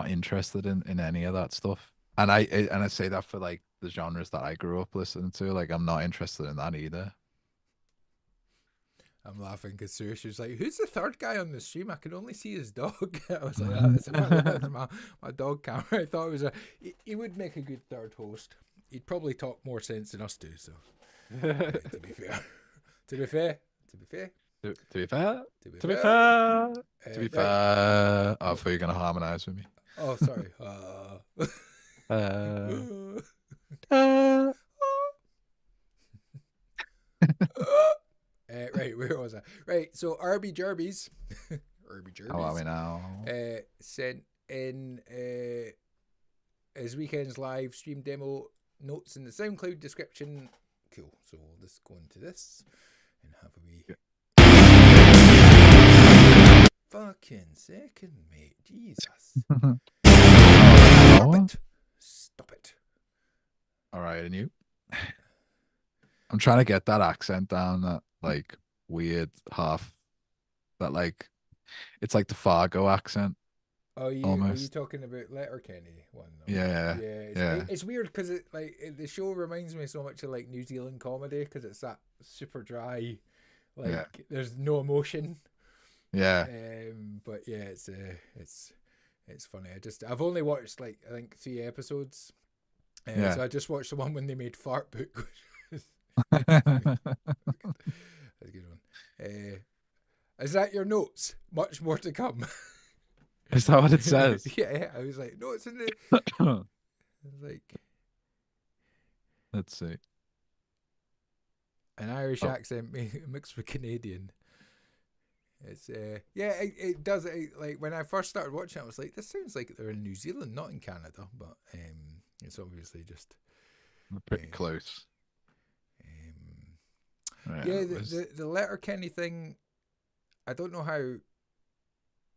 interested in any of that stuff. And I say that for like the genres that I grew up listening to. Like, I'm not interested in that either. I'm laughing because Suresh was like, "Who's the third guy on the stream? I can only see his dog." I was like, "Oh, that's my dog camera." I thought it was he would make a good third host. He'd probably talk more sense than us do. So, to be fair, to be fair, to be fair, To be fair, to be to be fair. fair, to be Right. fair. I Oh, thought you were gonna harmonize with me. oh, sorry. Uh, uh, Right, where was I? Right, so RB Jerbies, RB how are we Jerbies, now? sent in his weekend's live stream demo notes in the SoundCloud description. Cool. So we'll just go into this and have a wee fucking second, mate. Jesus. Stop Oh, it. Stop it. all right, and you? I'm trying to get that accent down, that like weird half, that like it's like the Fargo accent Are you almost. talking about Letterkenny one though? Yeah, Yeah, yeah, it's weird because the show reminds me so much of like New Zealand comedy because it's that super dry, yeah, like there's no emotion. yeah, But yeah, it's funny. I've only watched like I think 3 episodes, yeah. so I just watched the one when they made Fart Book, which was funny. That's a good one. Is that your notes? Much more to come. Is that what it says? Yeah, I was like, no, it's in the. I was like Let's see. an Irish Oh, accent mixed with Canadian. It's yeah, it does. Like when I first started watching it, I was like, this sounds like they're in New Zealand, not in Canada, but it's obviously just we're uh, pretty close. Yeah, yeah. it was. The Letterkenny thing, I don't know how.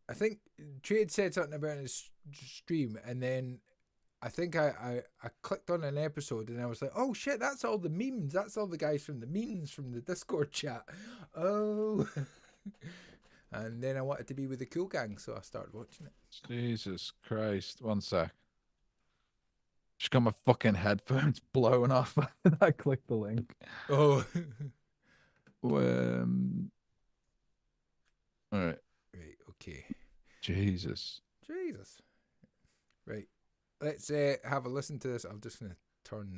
I think Trade said something about his stream, and then I think I clicked on an episode and I was like, oh shit, that's all the memes. That's all the guys from the memes from the Discord chat. Oh. And then I wanted to be with the cool gang, so I started watching it. Jesus Christ. One sec. Just got my fucking headphones blown off. I clicked the link. Oh. Um, all right. Right, okay. Jesus. Jesus. Right. Let's have a listen to this. I'm just going to turn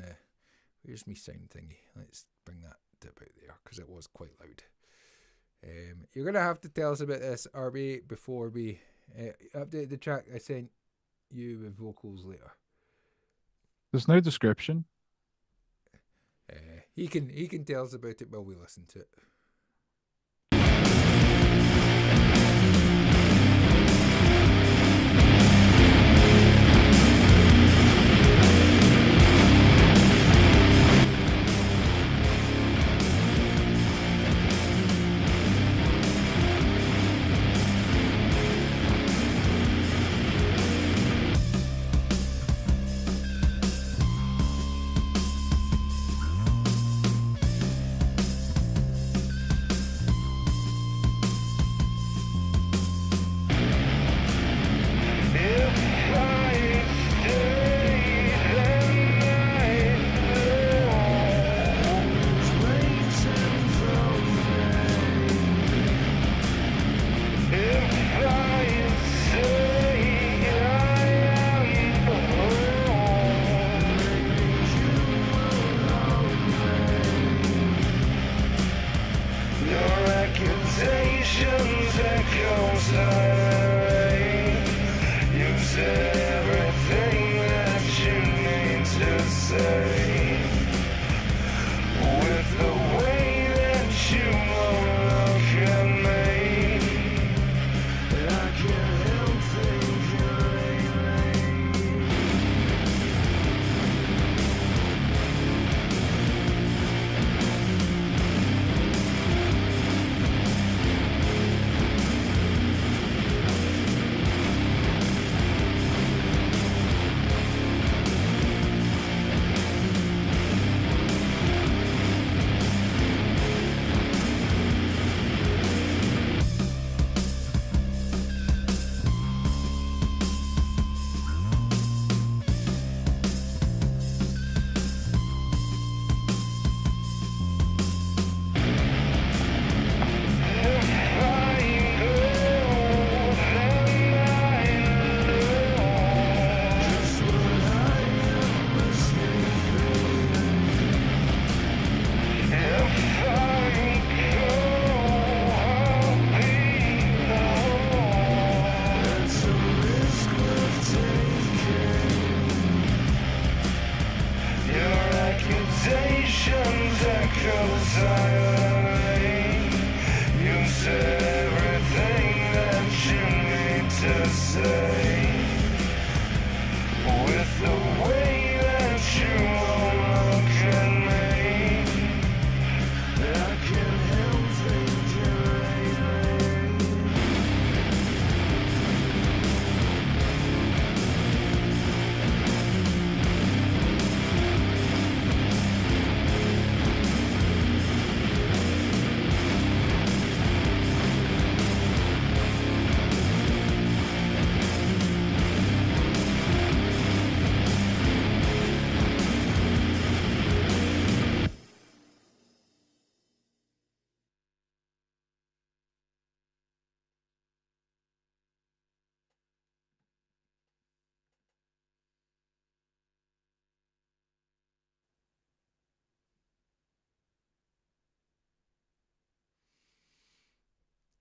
Where's me sound thingy? Let's bring that to about there because it was quite loud. You're gonna have to tell us about this, RB, before we update the track I sent you with vocals later. There's no description. He can tell us about it while we listen to it.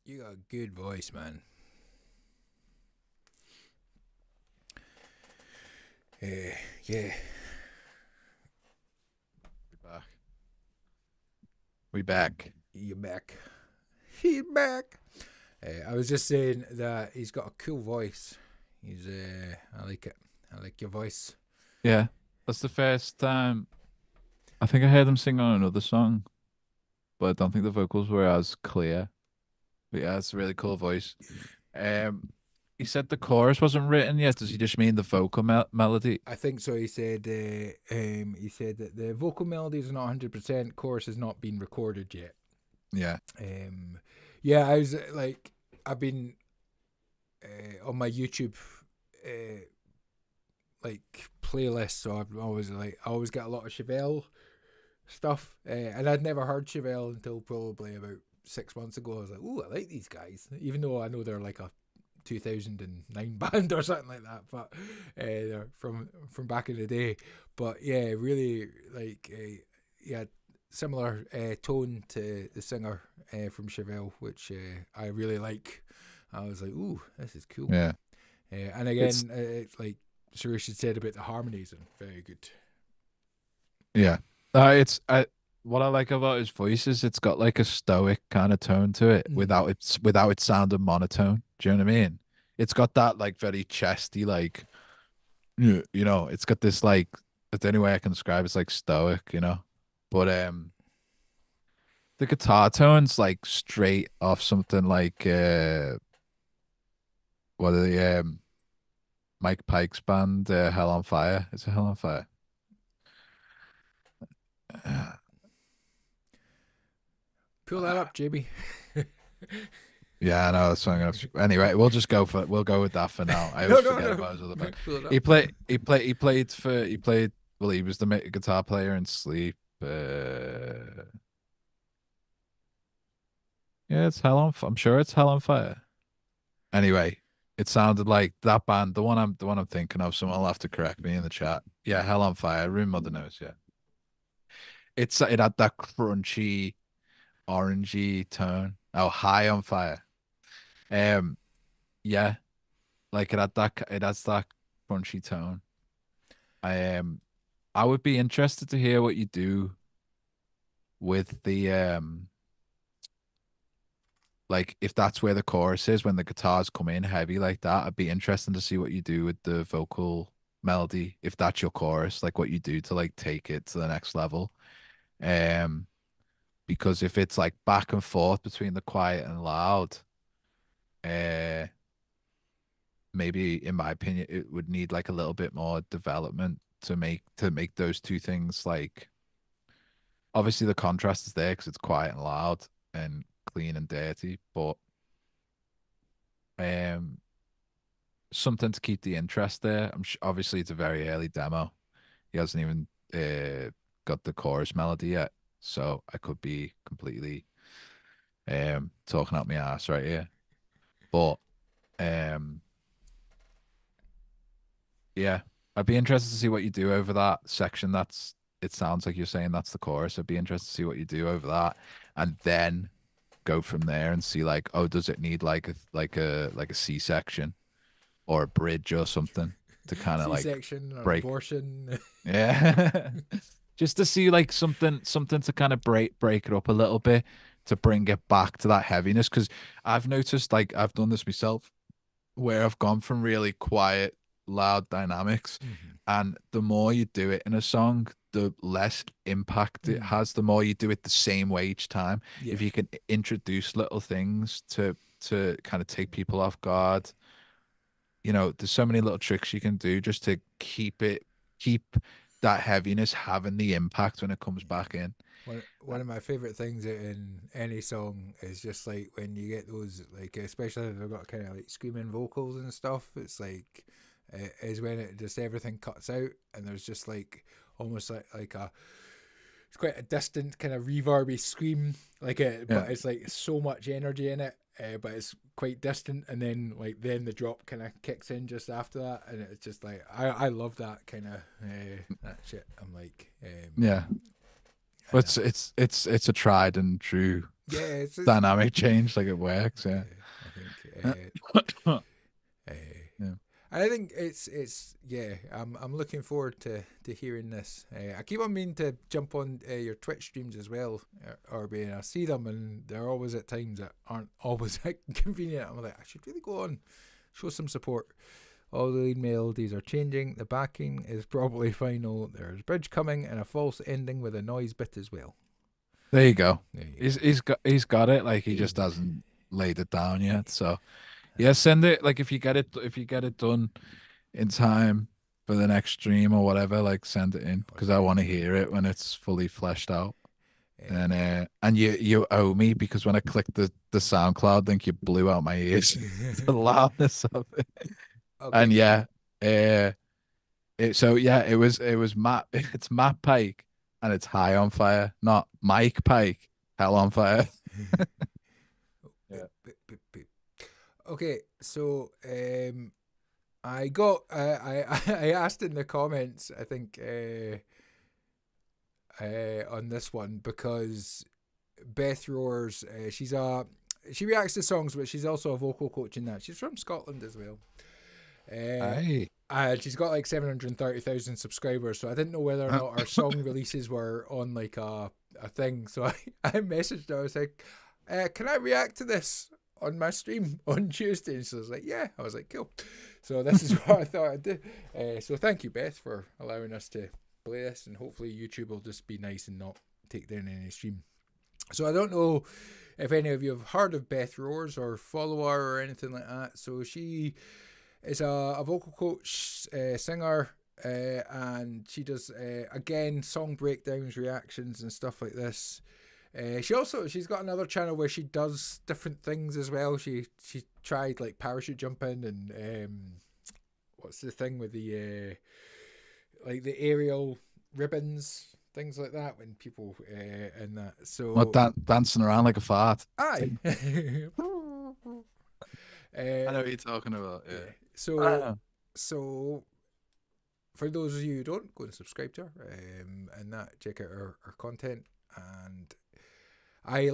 You got a good voice, man. Yeah. We back. You back. He's back. I was just saying that he's got a cool voice. I like it. I like your voice. Yeah, that's the first time. I think I heard him sing on another song, but I don't think the vocals were as clear. But yeah, it's a really cool voice. He said the chorus wasn't written yet. Does he just mean the vocal melody? I think so. He said that the vocal melodies are not 100%. Chorus has not been recorded yet. Yeah. Yeah, I was like, I've been on my YouTube like playlist, so I always get a lot of Chevelle stuff, and I'd never heard Chevelle until probably about 6 months ago. I was like, ooh, I like these guys, even though I know they're like a 2009 band or something like that, but they're from back in the day. But yeah, really like yeah, similar tone to the singer from Chevelle, which I really like. I was like, ooh, this is cool. Yeah. And It's again, it's like Suresh had said about the harmonies, and very good. yeah. It's what I like about his voice is it's got like a stoic kind of tone to it Mm. without it sounding monotone. Do you know what I mean? It's got that like very chesty like you know, it's got this like it's the only way I can describe it's like stoic, you know. But the guitar tone's like straight off something like what are the Mike Pike's band Hell on Fire. Is it Hell on Fire? Pull that up, JB. Yeah, I know that's what I'm gonna have to. Anyway, we'll go with that for now. I No, always no, forget no. about his other band. Might pull it up. He played well, he was the guitar player in Sleep. Yeah, it's I'm sure it's Hell on Fire. Anyway, it sounded like that band, the one I'm thinking of. Someone will have to correct me in the chat. Yeah, Hell on Fire. Room Mother knows. Yeah, it had that crunchy, orangey tone. Oh, High on Fire. Um, yeah, like it has that crunchy tone. I I would be interested to hear what you do with the like if that's where the chorus is when the guitars come in heavy like that. I'd be interested to see what you do with the vocal melody if that's your chorus, like what you do to like take it to the next level. Um, because if it's like back and forth between the quiet and loud, uh, maybe in my opinion it would need like a little bit more development to make those two things like obviously the contrast is there because it's quiet and loud and clean and dirty, but um, something to keep the interest there. Obviously it's a very early demo. He hasn't even got the chorus melody yet, so I could be completely talking out my ass right here. But um, yeah, I'd be interested to see what you do over that section. That's it sounds like you're saying that's the chorus. I'd be interested to see what you do over that, and then go from there and see like, oh, does it need like a C section or a bridge or something to kind of like C-section or break? abortion. Yeah. Just to see like something to kind of break it up a little bit to bring it back to that heaviness. Because I've noticed like I've done this myself where I've gone from really quiet, loud dynamics, Mhm. and the more you do it in a song, the less impact it Mm. has. The more you do it the same way each time. Yeah. If you can introduce little things to kind of take people off guard, you know, there's so many little tricks you can do just to keep that heaviness having the impact when it comes back in. One of my favorite things in any song is just like when you get those like especially if they've got kind of like screaming vocals and stuff. It's like is when it just everything cuts out and there's just like almost like a it's quite a distant kind of reverby scream like it, Yeah. but it's like so much energy in it. But it's quite distant, and then the drop kind of kicks in just after that, and it's just like I love that kind of that shit. I'm like, Yeah. I But know. it's a tried and true Yeah, it's dynamic change, like it works, yeah. I think uh, Yeah. I think it's yeah. I'm looking forward to hearing this. I keep on meaning to jump on your Twitch streams as well, RB, and I see them, and they're always at times that aren't always convenient. I'm like, I should really go on, show some support. All the lead melodies are changing. The backing is probably final. There's bridge coming and a false ending with a noise bit as well. There you go. There you go. He's got it. Like he He's just got hasn't laid it down yet. So it. yeah, send it. Like if you get it done in time for the next stream or whatever, like send it in Oh, because I want to definitely. hear it when it's fully fleshed out. Uh, And you owe me because when I clicked the SoundCloud link, you blew out my ears. The loudness of it. okay, And cool. yeah, uh, so yeah, it was Matt. It's Matt Pike, and it's High on Fire, not Mike Pike. Hell on Fire. Yeah. Okay, So I got I asked in the comments, I think, on this one, because Beth Roars, she reacts to songs, but she's also a vocal coach in that. She's from Scotland as well. Aye. She's got like 730,000 subscribers, so I didn't know whether or not her song releases were on like a thing. So I messaged her. I was like, can I react to this on my stream on Tuesday? And she was like, yeah. I was like, cool. So this is what I thought I'd do. So thank you, Beth, for allowing us to play this, and hopefully YouTube will just be nice and not take down any stream. So I don't know if any of you have heard of Beth Roars or follow her or anything like that. So she is a vocal coach, singer, and she does, again, song breakdowns, reactions and stuff like this. She's got another channel where she does different things as well. She tried like parachute jumping and what's the thing with the like the aerial ribbons, things like that, when people and that. So dancing around like a fart. Aye. I know what you're talking about. Yeah. So for those of you who don't, go and subscribe to her, and that, check out her content. And I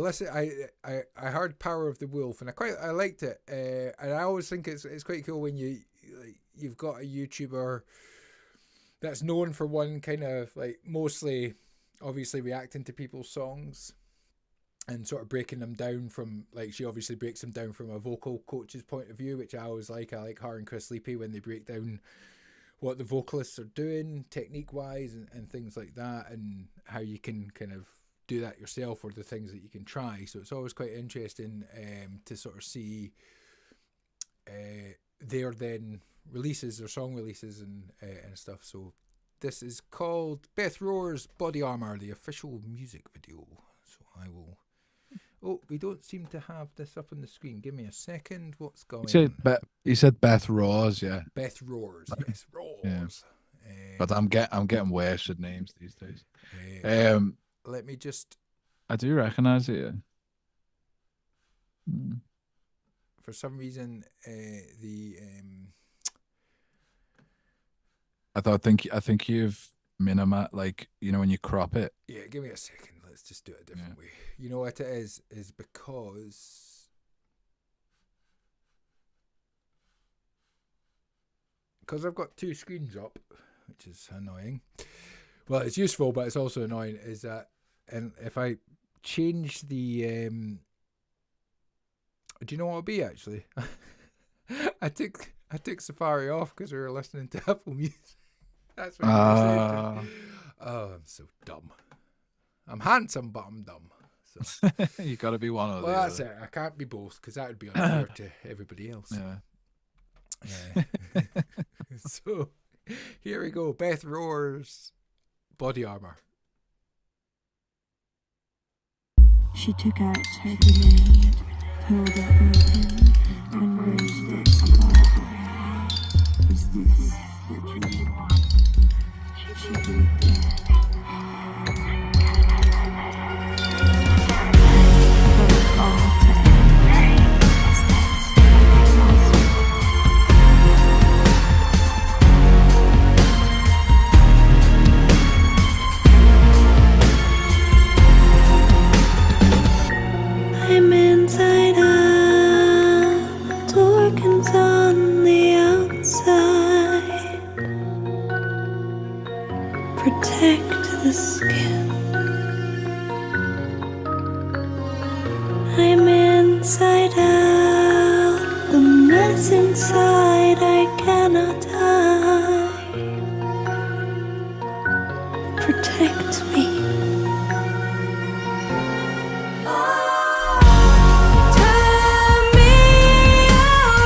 heard Power of the Wolf, and I liked it, and I always think it's quite cool when you've got a YouTuber that's known for one kind of like, mostly obviously reacting to people's songs and sort of breaking them down from, like, she obviously breaks them down from a vocal coach's point of view, which I always like. I like her and Chris Leapy when they break down what the vocalists are doing technique wise and things like that, and how you can kind of do that yourself, or the things that you can try. So it's always quite interesting to sort of see their then releases or song releases and stuff. So this is called Beth Roars' Body Armor, the official music video. So I will. Oh, we don't seem to have this up on the screen. Give me a second. What's going on? You said Beth Roars, yeah. Beth Roars, yes, Roars. Yeah. But I'm getting worse with names these days. Let me just. I do recognize it. Yeah. For some reason, I think you've minimized, like, you know, when you crop it. Yeah, give me a second. Let's just do it a different way. You know what it is because I've got two screens up, which is annoying. Well, it's useful, but it's also annoying. Is that, and if I change the, do you know what it'll be actually? I took Safari off because we were listening to Apple Music. That's what you were saying. Oh, I'm so dumb. I'm handsome, but I'm dumb. So you got to be one of them. Well, that's it. I can't be both, because that would be unfair to everybody else. Yeah. So here we go. Beth Roars' Body Armor. She took out her grenade, pulled it open, and raised it above her. Is this what you want? She breathed it. I'm inside out, Dorkins on the outside. Protect the skin. I'm inside out, the mess inside I cannot hide. Protect me. Turn me around,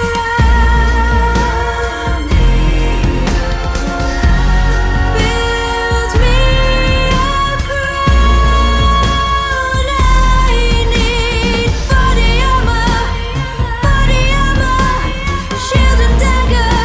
build me a crown. I need body armor, shield and dagger,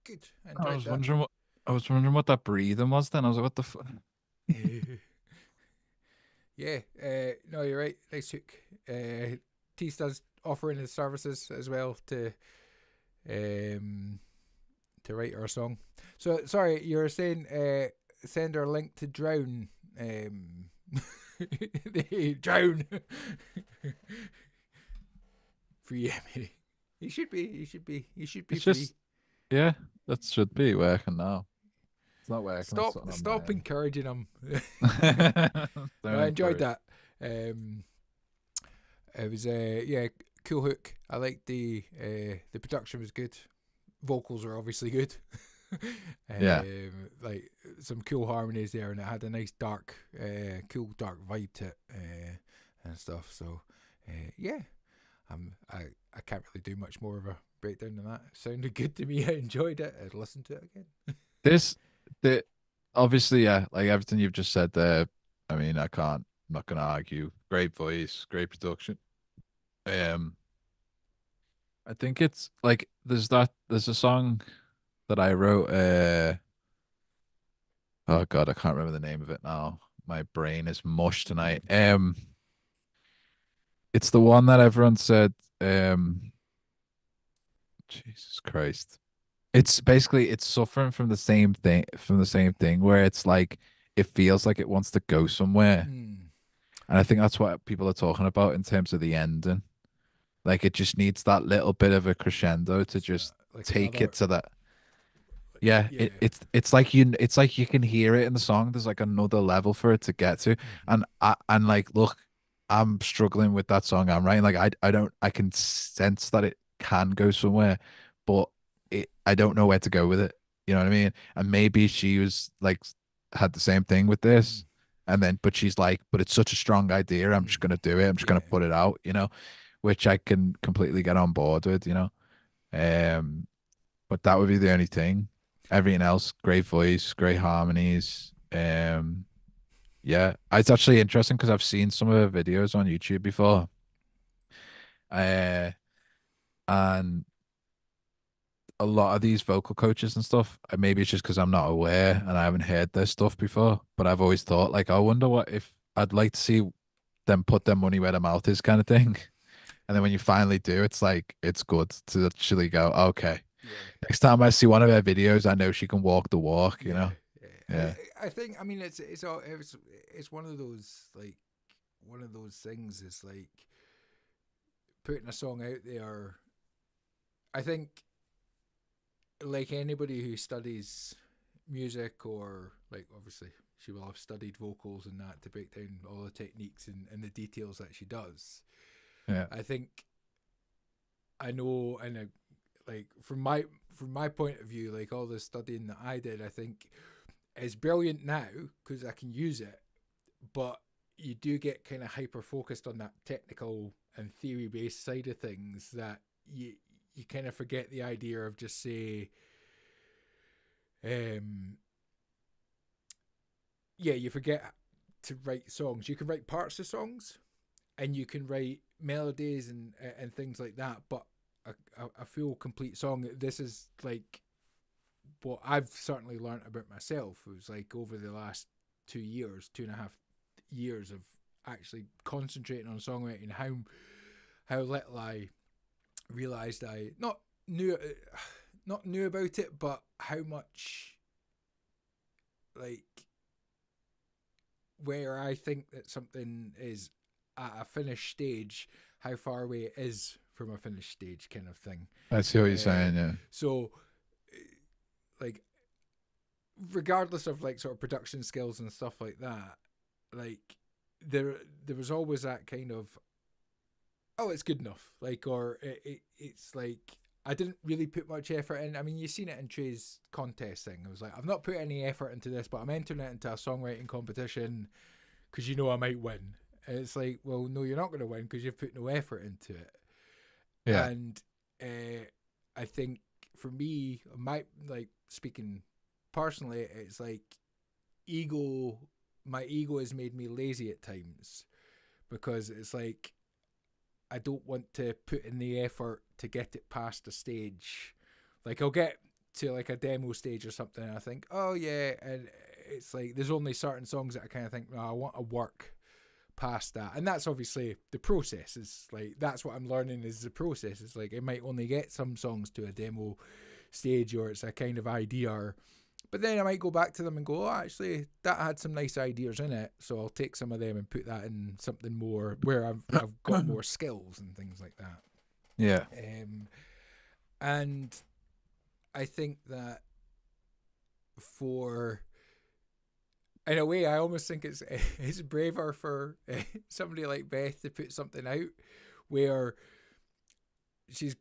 good. I I enjoyed was that. wondering what that breathing was. Then I was like, what the fuck? Yeah, no, you're right. Nice hook. Tista's offering his services as well to write our song. So sorry, you were saying send her a link to Drown. They Drown. Free Emily. He should be It's free. just, yeah, that should be working now. It's not working. It's something Stop on encouraging him. my No, I Don't enjoyed encourage. that. It was yeah, cool hook. I liked the production was good. Vocals are obviously good. Yeah. Like some cool harmonies there, and it had a nice dark, cool dark vibe to it, and stuff. So yeah, I can't really do much more of a breakdown than that. It sounded good to me. I enjoyed it. I'd listen to it again. This, the obviously, yeah, like everything you've just said there. I mean, I'm not gonna argue. Great voice, great production. Um, I think it's like there's a song that I wrote. Oh God, I can't remember the name of it now. My brain is mush tonight. It's the one that everyone said. Jesus Christ. It's basically it's suffering from the same thing where it's like it feels like it wants to go somewhere. Mm. And I think that's what people are talking about in terms of the ending. Like it just needs that little bit of a crescendo to So just like take another, it to that. Yeah, yeah. it's like you can hear it in the song. There's like another level for it to get to. Mm-hmm. And like look, I'm struggling with that song I'm writing. Like I can sense that it can go somewhere, but I don't know where to go with it. You know what I mean? And maybe she was like had the same thing with Mm-hmm. this. And then but she's like, but it's such a strong idea. I'm just gonna do it. I'm just Yeah. gonna put it out, which I can completely get on board with. Um but that would be the only thing. Everything else, great voice, great harmonies. Yeah, it's actually interesting because I've seen some of her videos on YouTube before. Uh, and a lot of these vocal coaches and stuff, maybe it's just because I'm not aware and I haven't heard their stuff before, but I've always thought like, I wonder what if I'd like to see them put their money where their mouth is kind of thing. And then when you finally do, it's like it's good to actually go, okay. Yeah. Next time I see one of her videos, I know she can walk the walk, you Yeah. know? Yeah. I think, I mean, it's one of those, like, one of those things. Is like putting a song out there. I think, like anybody who studies music, or like obviously she will have studied vocals and that to break down all the techniques and the details that she does. Yeah. I think I know, and like from my point of view, like all the studying that I did, I think is brilliant now because I can use it, but you do get kind of hyper focused on that technical and theory based side of things that you kind of forget the idea of just say, you forget to write songs. You can write parts of songs, and you can write melodies and things like that, but a full complete song. This is like what I've certainly learned about myself. It was like over the last 2 years, 2.5 years of actually concentrating on songwriting, how little I realized I not knew about it, but how much, like, where I think that something is at a finished stage, how far away it is from a finished stage, kind of thing. I see what you're saying, yeah. So, like, regardless of like sort of production skills and stuff like that, like there was always that kind of, oh, it's good enough, like, or it's like I didn't really put much effort in. I mean, you've seen it in Trey's contest thing. I was like, I've not put any effort into this, but I'm entering it into a songwriting competition because I might win. And it's like, well, no, you're not going to win because you've put no effort into it. Yeah. And I think for me, like speaking personally, it's like my ego has made me lazy at times, because it's like I don't want to put in the effort to get it past a stage. Like I'll get to like a demo stage or something, and I think, oh yeah, and it's like there's only certain songs that I kind of think, no, I want to work past that, and that's obviously the process. Is like that's what I'm learning is the process. It's like it might only get some songs to a demo stage, or it's a kind of idea, but then I might go back to them and go, oh, actually that had some nice ideas in it, so I'll take some of them and put that in something more where I've got more skills and things like that. Yeah. And I think that in a way, I almost think it's braver for somebody like Beth to put something out where she's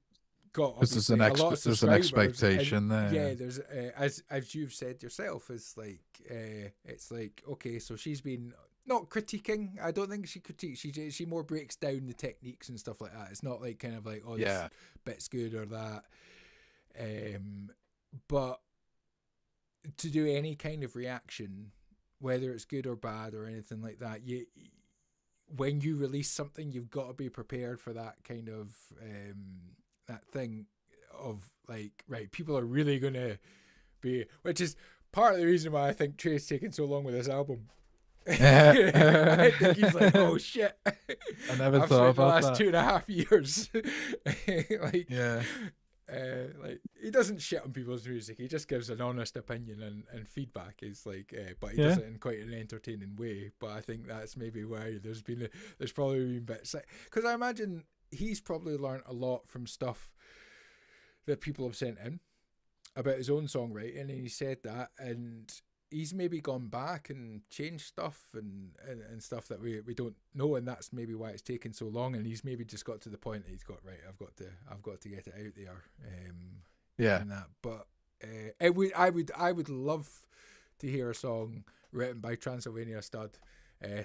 got obviously a lot of there's an subscribers. expectation there. Yeah, there's as you've said yourself, it's like okay, so she's been not critiquing. I don't think she critiques. She more breaks down the techniques and stuff like that. It's not like kind of like, oh, this bit's good or that. But to do any kind of reaction, whether it's good or bad or anything like that, when you release something, you've got to be prepared for that kind of that thing of like, right, people are really gonna be, which is part of the reason why I think Trey's taking so long with this album. I think he's like, oh shit, I never I've thought spent the about last that. 2.5 years like Yeah. Like he doesn't shit on people's music, he just gives an honest opinion and feedback. Is like but he does it in quite an entertaining way. But I think that's maybe why there's probably been bits, because I imagine he's probably learned a lot from stuff that people have sent in about his own songwriting, and he said that, and he's maybe gone back and changed stuff and stuff that we don't know, and that's maybe why it's taken so long. And he's maybe just got to the point that he's got, right, I've got to get it out there. And that, but I would love to hear a song written by Transylvania Stud,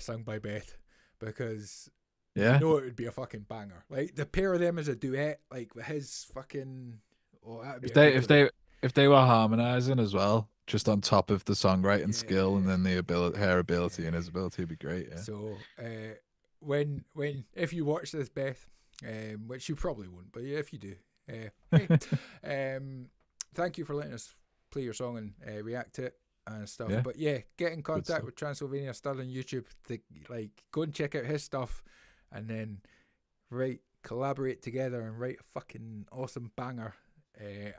sung by Beth, because you know it would be a fucking banger. Like the pair of them as a duet, like with his fucking. Oh, if they were harmonizing as well, just on top of the songwriting skill, and then her ability and his ability would be great. Yeah. So when if you watch this, Beth, which you probably won't, but yeah, if you do, hey, thank you for letting us play your song and react to it and stuff. But yeah, get in contact with Transylvania Stud on YouTube. Go and check out his stuff, and then collaborate together and write a fucking awesome banger.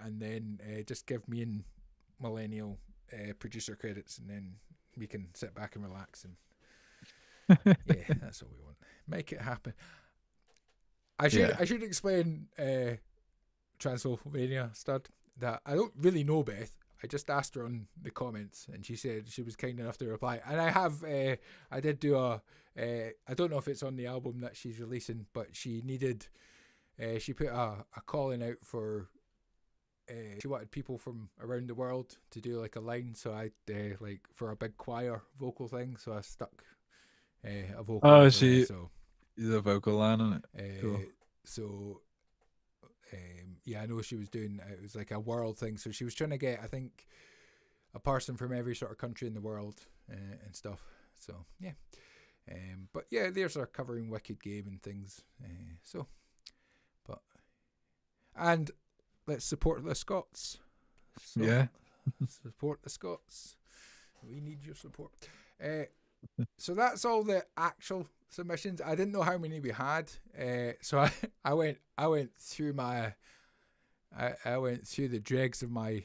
And then just give me and Millennial producer credits, and then we can sit back and relax, and yeah, that's all we want. Make it happen. I should explain Transylvania Stud that I don't really know Beth. I just asked her on the comments, and she said she was kind enough to reply. And I did do I don't know if it's on the album that she's releasing, but she needed she put a calling out for. She wanted people from around the world to do like a line, so I for a big choir vocal thing, so I stuck a vocal. Oh, so the vocal line on it. Cool. So I know she was doing it was like a world thing, so she was trying to get, I think, a person from every sort of country in the world and stuff. So yeah, but yeah, there's our covering Wicked Game and things. And let's support the Scots. Support the Scots. We need your support. So that's all the actual submissions. I didn't know how many we had. So I went through the dregs of my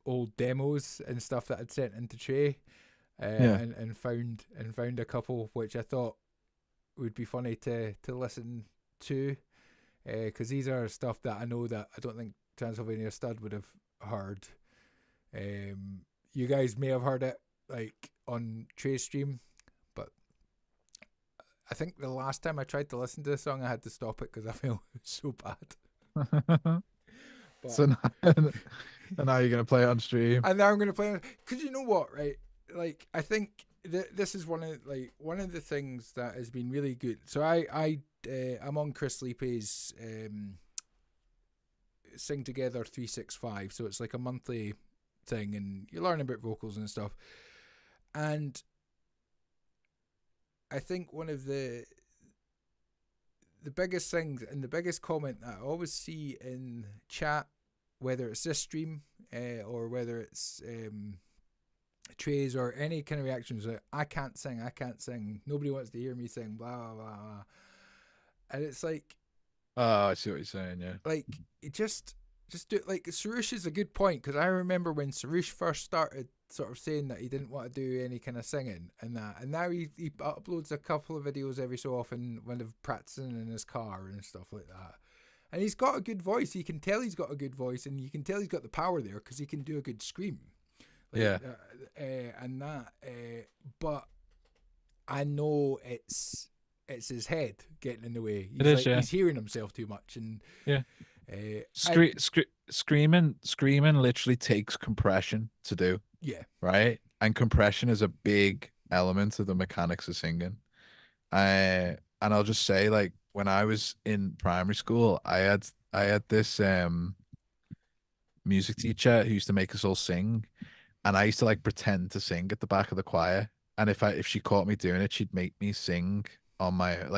old demos and stuff that I'd sent into Trey, and found a couple which I thought would be funny to listen to. Because these are stuff that I know that I don't think Transylvania Stud would have heard. You guys may have heard it like on Trey's stream, but I think the last time I tried to listen to the song, I had to stop it because I felt so bad. So now you're gonna play it on stream, and now I'm gonna play it because you know what, right? Like I think this is one of the things that has been really good. So I'm on Chris Leapy's Sing Together 365, so it's like a monthly thing, and you learn about vocals and stuff. And I think one of the biggest things and the biggest comment that I always see in chat whether it's this stream or whether it's Trey's or any kind of reactions like, I can't sing, nobody wants to hear me sing, blah blah blah, blah. And it's like, oh, I see what you're saying. Yeah, like it just do it. Like Sarush is a good point, because I remember when Sarush first started sort of saying that he didn't want to do any kind of singing and that, and now he uploads a couple of videos every so often when they're practicing in his car and stuff like that. And he's got a good voice. You can tell he's got a good voice, and you can tell he's got the power there because he can do a good scream. Like, yeah. And that. But I know it's his head getting in the way. He's hearing himself too much, and yeah. Screaming literally takes compression to do. Yeah. Right, and compression is a big element of the mechanics of singing. And I'll just say, like, when I was in primary school, I had this music teacher who used to make us all sing, and I used to like pretend to sing at the back of the choir. And if she caught me doing it, she'd make me sing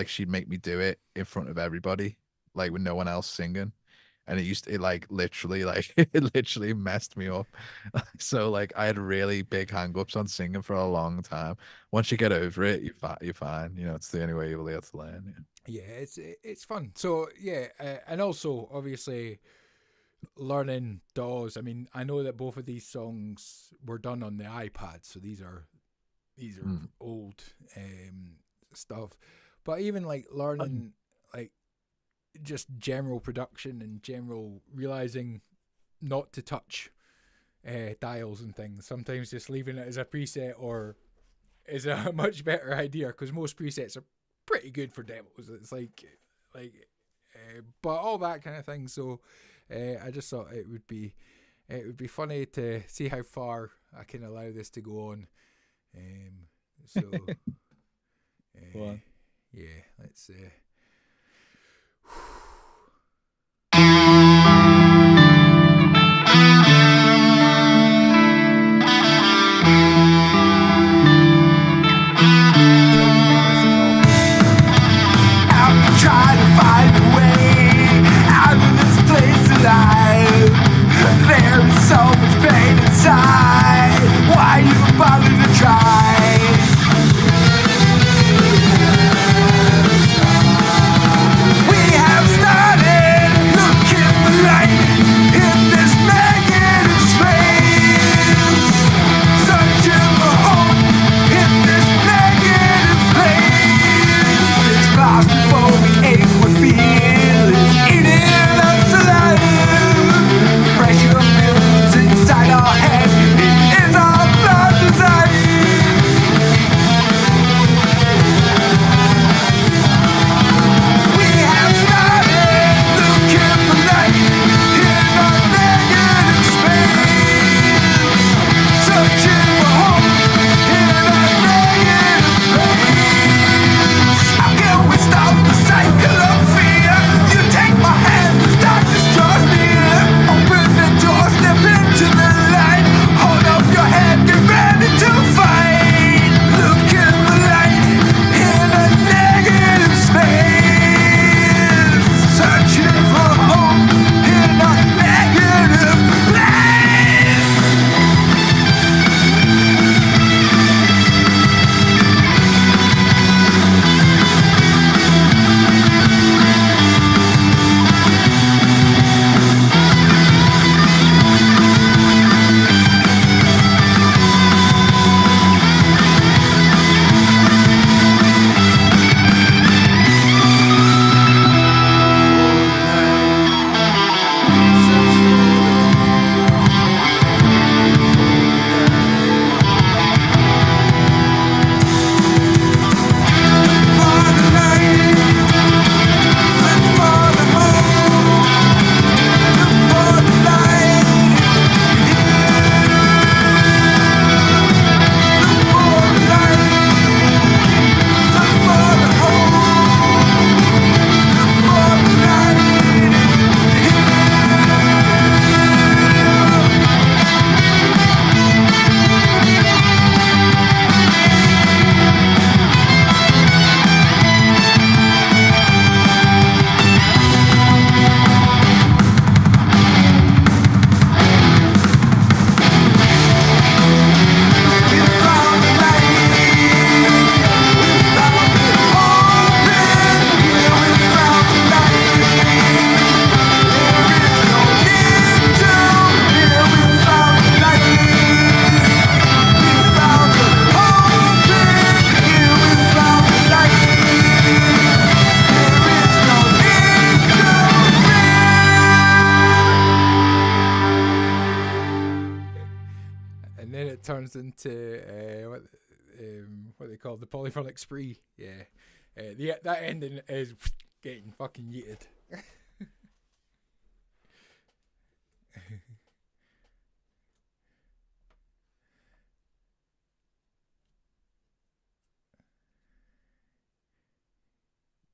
she'd make me do it in front of everybody, like with no one else singing. And it literally messed me up. So like I had really big hang-ups on singing for a long time. Once you get over it, you're fine. You know, it's the only way you'll be able to learn. Yeah, it's fun. So yeah, and also obviously learning DAWs. I mean, I know that both of these songs were done on the iPad, so these are old stuff. But even like learning like just general production and general realizing not to touch dials and things. Sometimes just leaving it as a preset or is a much better idea, because most presets are pretty good for demos. It's but all that kind of thing. So I just thought it would be funny to see how far I can allow this to go on. So yeah, let's trying to find a way out of this place alive. There is so much pain inside. Why you bother to try? We have turns into what they call the polyphonic spree. Yeah, that ending is getting fucking yeeted.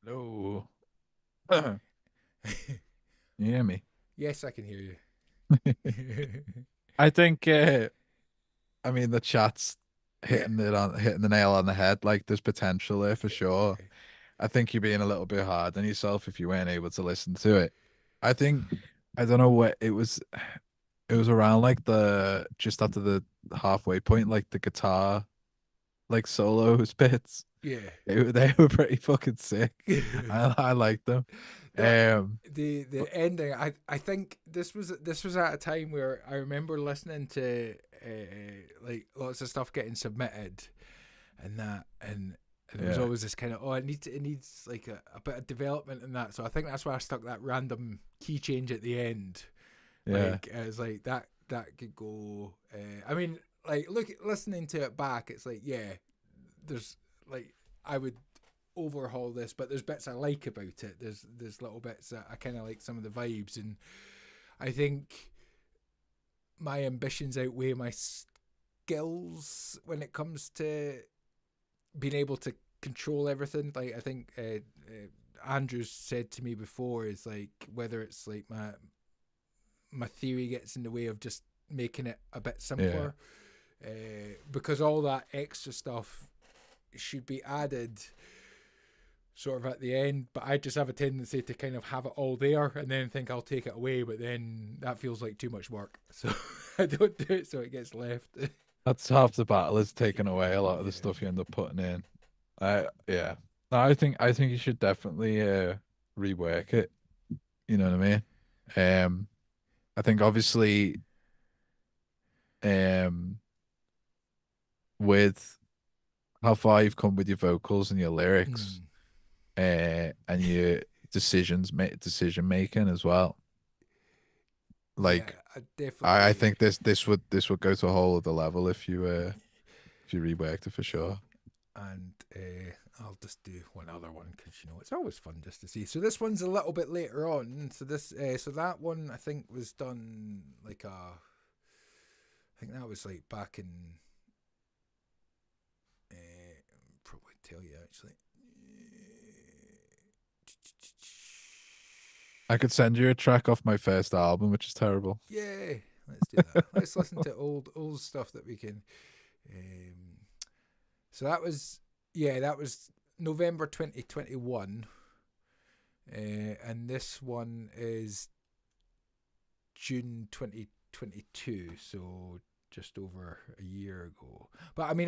Hello. You hear me? Yes, I can hear you. I think I mean the chat's hitting the nail on the head. Like there's potential there for sure. I think you're being a little bit hard on yourself if you weren't able to listen to it. I think I don't know what it was. It was around like the just after the halfway point, like the guitar, like solos bits. Yeah, They were pretty fucking sick. I liked them. The ending. I think this was at a time where I remember listening to like lots of stuff getting submitted, and it was always this kind of it needs like a bit of development in that. So I think that's why I stuck that random key change at the end. Yeah, Like it was like that could go. I mean, like listening to it back, it's like there's like I would overhaul this, but there's bits I like about it. There's little bits that I kind of like some of the vibes, and I think my ambitions outweigh my skills when it comes to being able to control everything. Like I think Andrew's said to me before is like whether it's like my theory gets in the way of just making it a bit simpler, because all that extra stuff should be added sort of at the end, but I just have a tendency to kind of have it all there and then think I'll take it away, but then that feels like too much work, so I don't do it, so it gets left. that's half the battle, is taking away a lot of the stuff you end up putting in. No, I think you should definitely rework it. You know what I mean? I think obviously with how far you've come with your vocals and your lyrics, and your decision making as well. Like I think this would go to a whole other level if you reworked it for sure. And I'll just do one other one because it's always fun just to see. So this one's a little bit later on. So that one I think was done like I think that was like back in probably tell you actually. I could send you a track off my first album, which is terrible. Yeah, let's do that. Let's listen to old stuff that we can. So that was November 2021, and this one is June 2022, so just over a year ago. But I mean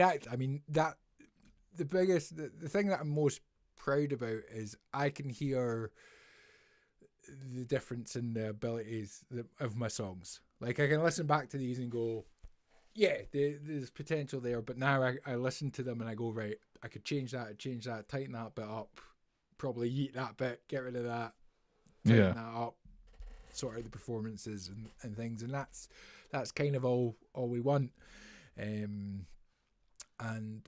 that the thing that I'm most proud about is I can hear the difference in the abilities of my songs. Like I can listen back to these and go, yeah, there's potential there, but now I listen to them and I go, right, I could change that, tighten that bit up, probably yeet that bit, get rid of that, tighten that up, sort out the performances and things, and that's kind of all we want. But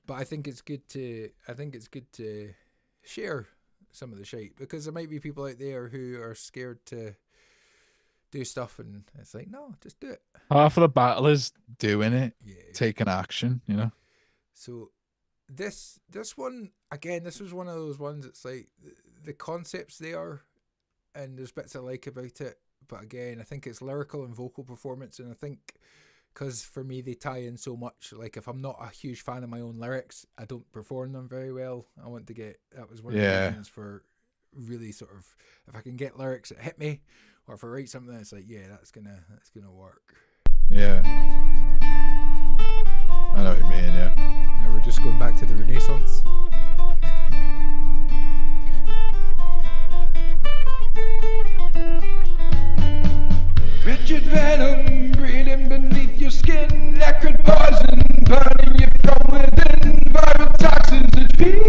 I think it's good to share some of the shit, because there might be people out there who are scared to do stuff, and it's like, no, just do it. Half of the battle is doing it, taking action, So this one, again, this was one of those ones, it's like the concept's there and there's bits I like about it, but again, I think it's lyrical and vocal performance, and I think because for me they tie in so much. Like if I'm not a huge fan of my own lyrics, I don't perform them very well. I want to get, that was one of the reasons for really sort of, if I can get lyrics that hit me, or if I write something that's like, that's gonna work. Yeah, I know what you mean. Yeah, now we're just going back to the Renaissance. Rigid venom breathing beneath your skin, acrid poison burning you from within, viral toxins that feed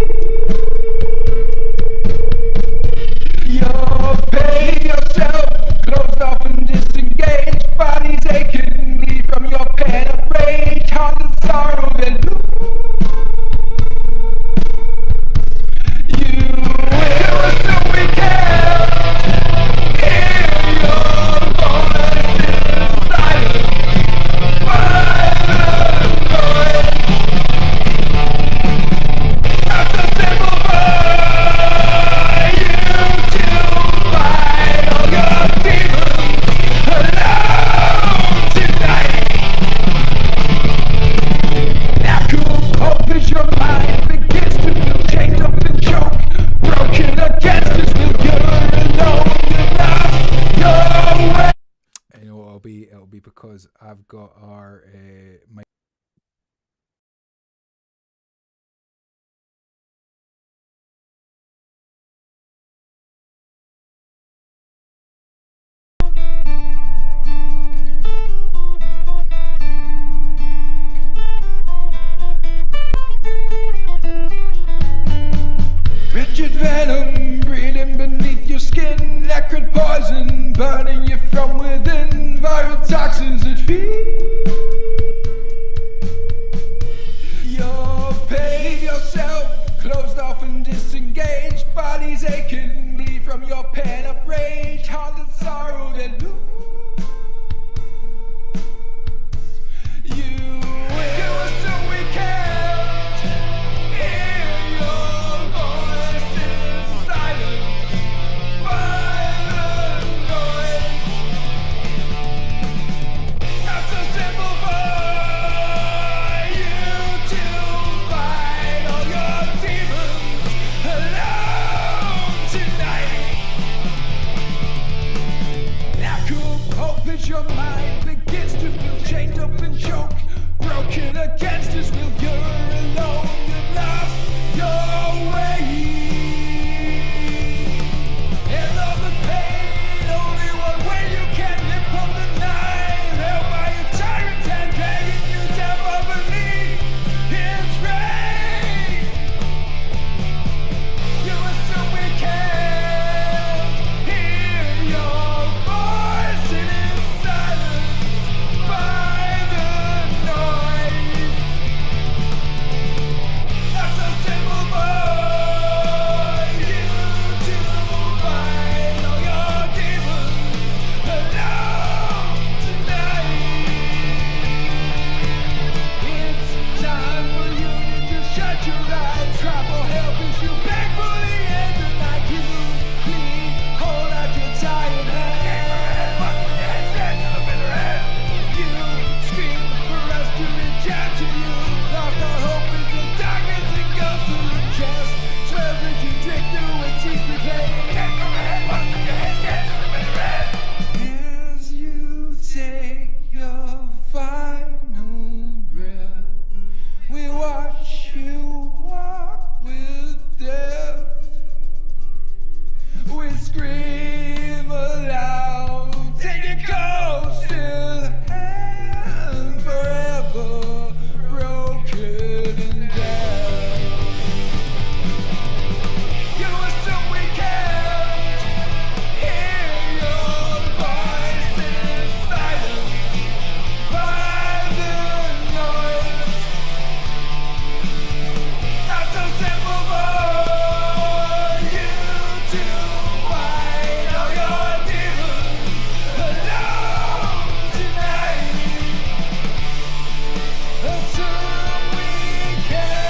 your pain, yourself closed off and disengaged, bodies aching, bleed from your pen of rage, heart because I've got our mic. Rigid venom breathing beneath your skin, acrid poison burning you from within, viral toxins that feed. You're painting yourself, closed off and disengaged, bodies aching, bleed from your pent-up rage, haunted sorrow that looms. You were so we can't hear your voices silenced by the noise. Not so simple for you to fight all your demons alone tonight. Lack of hope as your mind begins to feel chained up and choked, broken against his will. You're alone, you've lost your way. And all the pain, only one way you can live from the night, held by a tyrant and dragging you down from beneath his reign. You assume we can't hear your voice, it is silenced by the noise. Not so simple for you to fight all your demons alone tonight. It's time for you to just shut your eyes, cry for help as you beg for the end of the night. You plead, hold out your tired hand. You scream for us to reach out to you. Lost our hope is the darkness that goes through your chest. Swears that you drink through a secret pain. As you take your final breath, we watch you walk with death. We scream aloud, take your cold still hand, forever broken and dead. You assume we can't hear your voice, it is silenced by the noise. Not so simple for you to fight all your demons alone tonight. Assume we can't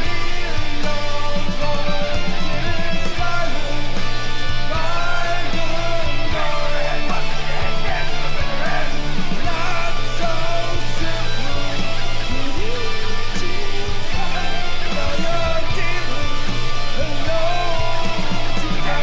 hear your voice, it is silenced by the noise. Not so simple for you to fight all your demons alone tonight.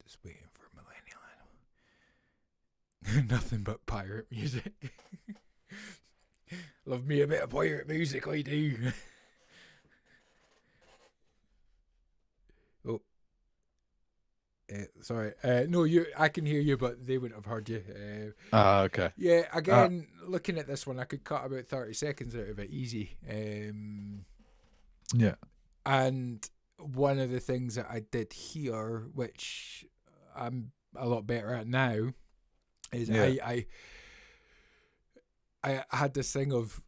Just waiting for Millennial Animal. Nothing but pirate music. Love me a bit of pirate music, I do. Oh. Sorry. No, I can hear you, but they wouldn't have heard you. Okay. Yeah, again, looking at this one, I could cut about 30 seconds out of it easy. Yeah. And one of the things that I did here, which I'm a lot better at now, is I had this thing of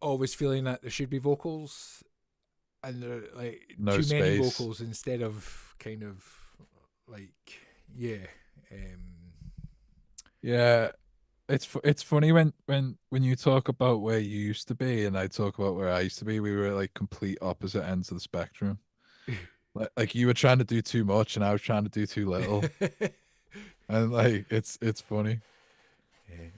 always feeling that there should be vocals and there are like No too many space. vocals instead of kind of like Yeah. It's funny when you talk about where you used to be and I talk about where I used to be. We were like complete opposite ends of the spectrum. Like you were trying to do too much and I was trying to do too little. And like it's funny.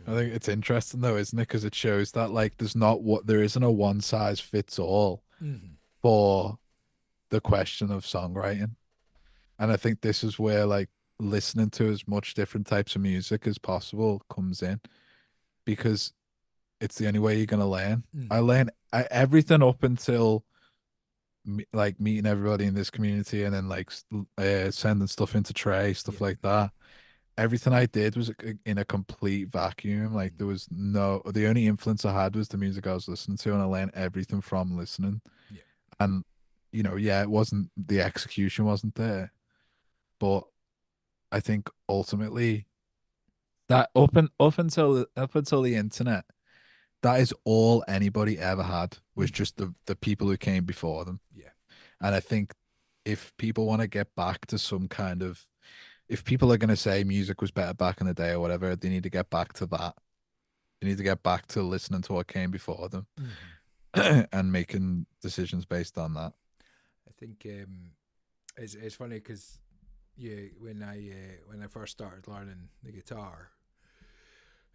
I think it's interesting though, isn't it? Because it shows that like there isn't a one size fits all Mhm. for the question of songwriting. And I think this is where like listening to as much different types of music as possible comes in, because it's the only way you're gonna learn. I Mhm. learn everything up until like meeting everybody in this community, and then like sending stuff into Trey, stuff Yeah. like that. Everything I did was in a complete vacuum. Like there was the only influence I had was the music I was listening to, and I learned everything from listening. Yeah. And yeah, it wasn't the execution wasn't there, but I think ultimately that up until the internet, that is all anybody ever had was Mhm. just the people who came before them. Yeah. And I think if people want to get back to some kind of, if people are going to say music was better back in the day or whatever, they need to get back to that. They need to get back to listening to what came before them Mhm. and making decisions based on that. I think it's funny because when I first started learning the guitar,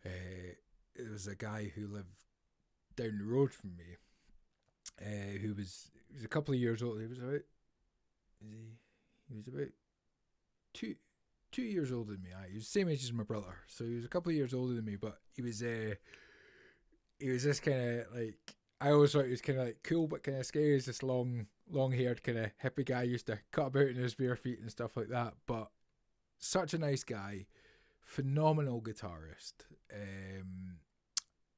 it was a guy who lived down the road from me, he was a couple of years old. He was about two 2 years older than me. He was the same age as my brother, so he was a couple of years older than me. But he was this kind of like, I always thought he was kind of like cool but kind of scary. He's this long haired kind of hippie guy. He used to cut about in his bare feet and stuff like that. But such a nice guy, phenomenal guitarist.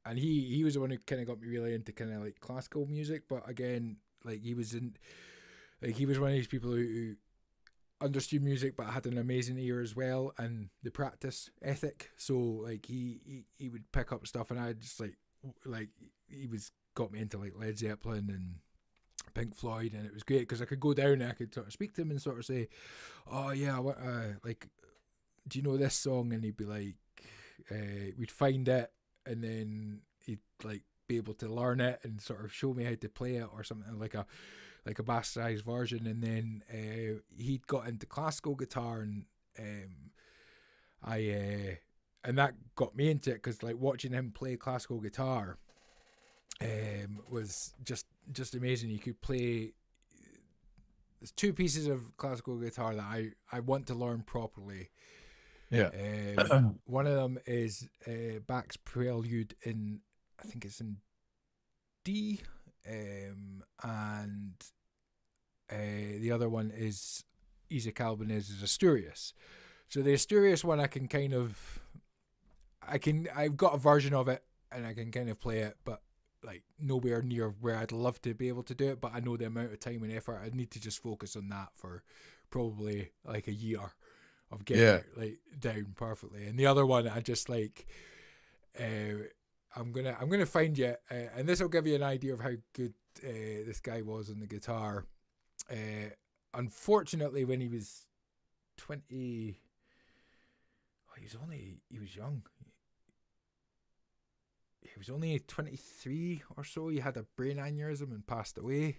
And he was the one who kind of got me really into kind of like classical music. But again, like he was one of these people who understood music but had an amazing ear as well, and the practice ethic. So like he would pick up stuff, and I just like he was got me into like Led Zeppelin and Pink Floyd, and it was great because I could go down and I could sort of speak to him and sort of say, oh yeah, like, do you know this song? And he'd be like, we'd find it, and then he'd like be able to learn it and sort of show me how to play it or something like a bastardized version. And then he'd got into classical guitar, and and that got me into it because like watching him play classical guitar was just amazing. He could play. There's two pieces of classical guitar that I want to learn properly. Yeah. One of them is Bach's Prelude in, I think it's in D, and the other one is Isaac Albanese's Asturias. So the Asturias one, I've got a version of it and I can kind of play it, but like nowhere near where I'd love to be able to do it. But I know the amount of time and effort I'd need to just focus on that for probably like a year of getting it like down perfectly. And the other one, I just like, I'm gonna find you, and this will give you an idea of how good this guy was on the guitar. Unfortunately, when he was 20, he was young. He was only 23 or so. He had a brain aneurysm and passed away.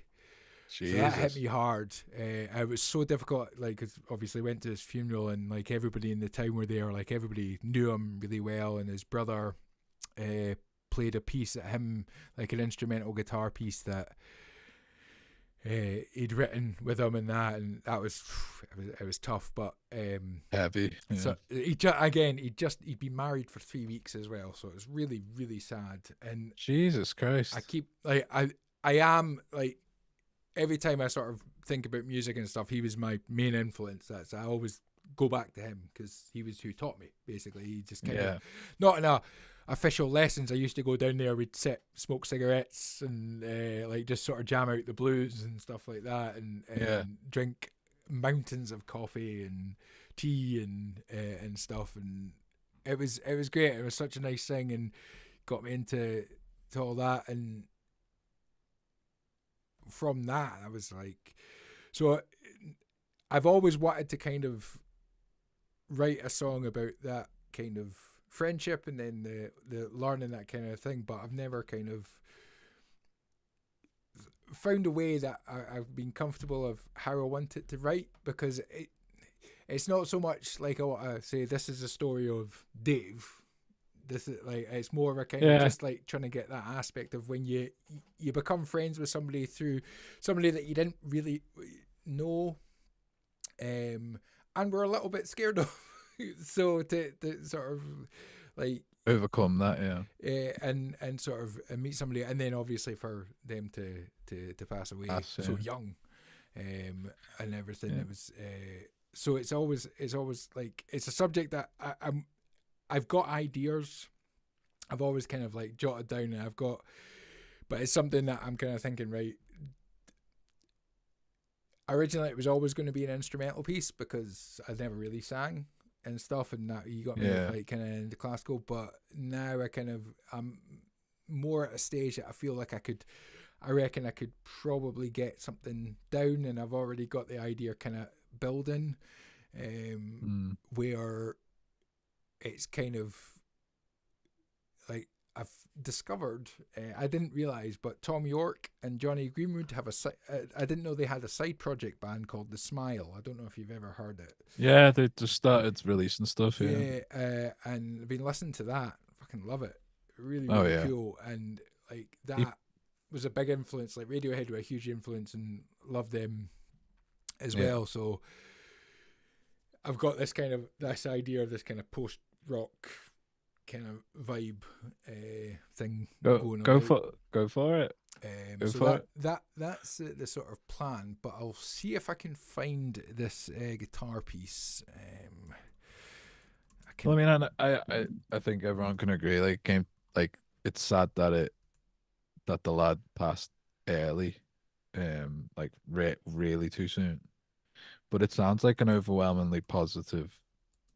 Jesus. So that hit me hard. It was so difficult, like, cause obviously went to his funeral, and like everybody in the town were there. Like everybody knew him really well, and his brother played a piece at him, like an instrumental guitar piece that he'd written with him, and that was it was tough, but Heavy. Yeah. so he'd been married for 3 weeks as well, so it was really really sad. And Jesus Christ. I keep like I am like, every time I sort of think about music and stuff, he was my main influence. That's, I always go back to him because he was who taught me. Basically, he just kind of, not in a official lessons. I used to go down there, we'd sit, smoke cigarettes, and like just sort of jam out the blues and stuff like that, and drink mountains of coffee and tea and stuff. And it was great. It was such a nice thing, and got me into all that. And from that, I was like, so I've always wanted to kind of write a song about that kind of friendship and then the learning, that kind of thing, but I've never kind of found a way that I've been comfortable of how I want it to write, because it's not so much like I want to say this is a story of Dave. This is like, it's more of a kind of just like trying to get that aspect of when you become friends with somebody through somebody that you didn't really know, and we're a little bit scared of. So to sort of like overcome that, and sort of meet somebody, and then obviously for them to pass away so young, and everything. It was so it's always like, it's a subject that I've got ideas, I've always kind of like jotted down, and but it's something that I'm kind of thinking, right, originally it was always going to be an instrumental piece because I never really sang and stuff, and that you got me like kind of into classical, but now I'm more at a stage that I feel like I reckon I could probably get something down, and I've already got the idea kind of building, where it's kind of like, I've discovered, I didn't realise, but Tom York and Johnny Greenwood have I didn't know they had a side project band called The Smile. I don't know if you've ever heard it. Yeah, they just started releasing stuff. And I've been listening to that. Fucking love it. Really, cool. And like that was a big influence. Like Radiohead were a huge influence, and loved them as well. So I've got this idea of this kind of post rock kind of vibe thing going on. Go for it. That's the sort of plan, but I'll see if I can find this guitar piece. I think everyone can agree. Like it's sad that the lad passed early, like really too soon. But it sounds like an overwhelmingly positive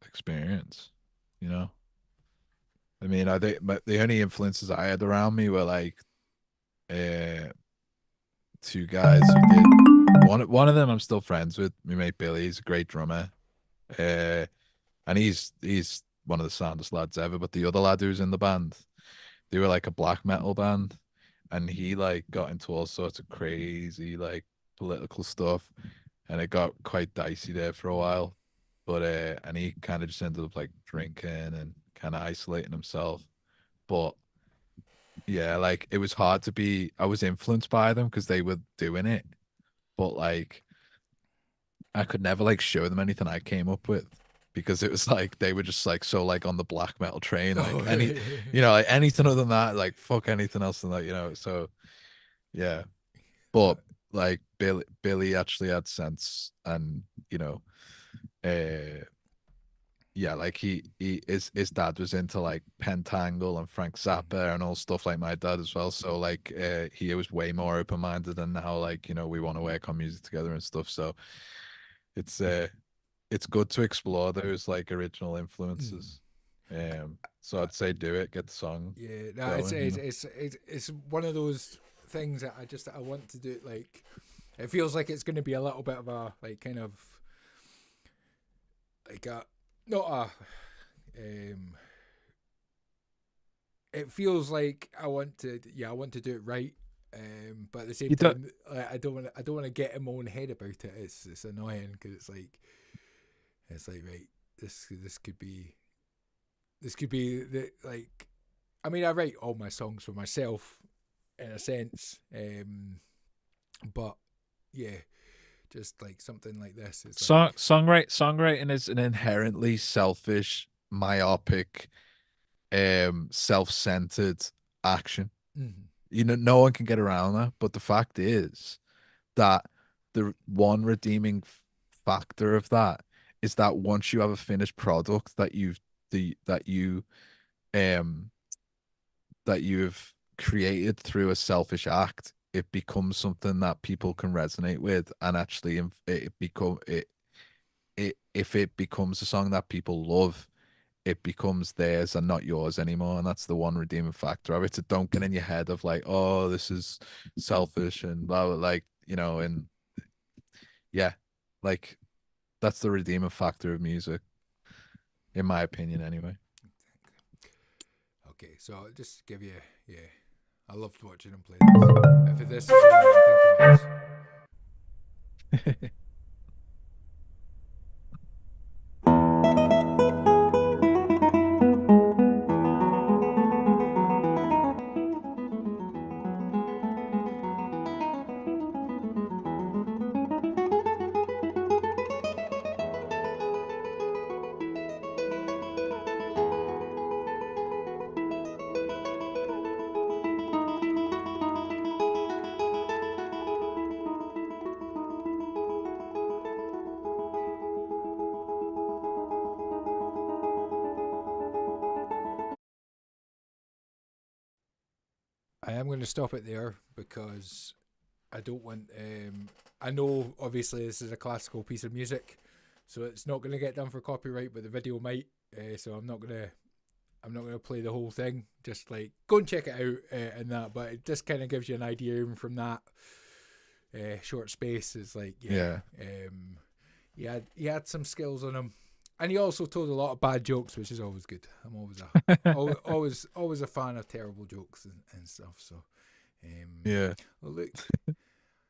experience, you know. I mean, I think the only influences I had around me were like two guys who did one of them I'm still friends with. My mate Billy, he's a great drummer, and he's one of the soundest lads ever. But the other lad who's in the band, they were like a black metal band, and he like got into all sorts of crazy like political stuff, and it got quite dicey there for a while. But and he kind of just ended up like drinking and kind of isolating himself. But yeah, like it was hard to be. I was influenced by them because they were doing it, but like I could never like show them anything I came up with, because it was like they were just like so like on the black metal train, like like anything other than that, like fuck anything else than that, you know. So yeah, but like Billy actually had sense, and you know, yeah, like his dad was into like Pentangle and Frank Zappa and all stuff like my dad as well. So like he was way more open minded, and now like, you know, we want to work on music together and stuff. So it's good to explore those like original influences. So I'd say do it, get the song. Yeah, no, it's one of those things that I want to do it. Like it feels like it's going to be a little bit of a like kind of like a not a it feels like I want to do it right, but at the same time I don't want to get in my own head about it. It's annoying because it's like right, this could be the like, I mean, I write all my songs for myself in a sense, but yeah, just like something like this is songwriting is an inherently selfish, myopic, self-centered action. You know, no one can get around that. But the fact is that the one redeeming factor of that is that once you have a finished product that you've created through a selfish act, it becomes something that people can resonate with, and actually if it becomes a song that people love, it becomes theirs and not yours anymore. And that's the one redeeming factor of it. So don't get in your head of like, oh, this is selfish and blah, blah, like, you know. And yeah, like that's the redeeming factor of music, in my opinion anyway. Okay, so I'll just give you I loved watching him play this. If this is the one I'm thinking it is. I am going to stop it there because I don't want. I know obviously this is a classical piece of music, so it's not going to get done for copyright, but the video might. So I'm not gonna play the whole thing. Just like go and check it out and that. But it just kind of gives you an idea even from that short space. It's like he had some skills on him. And he also told a lot of bad jokes, which is always good. I'm always a fan of terrible jokes and stuff. So, Yeah. well, look,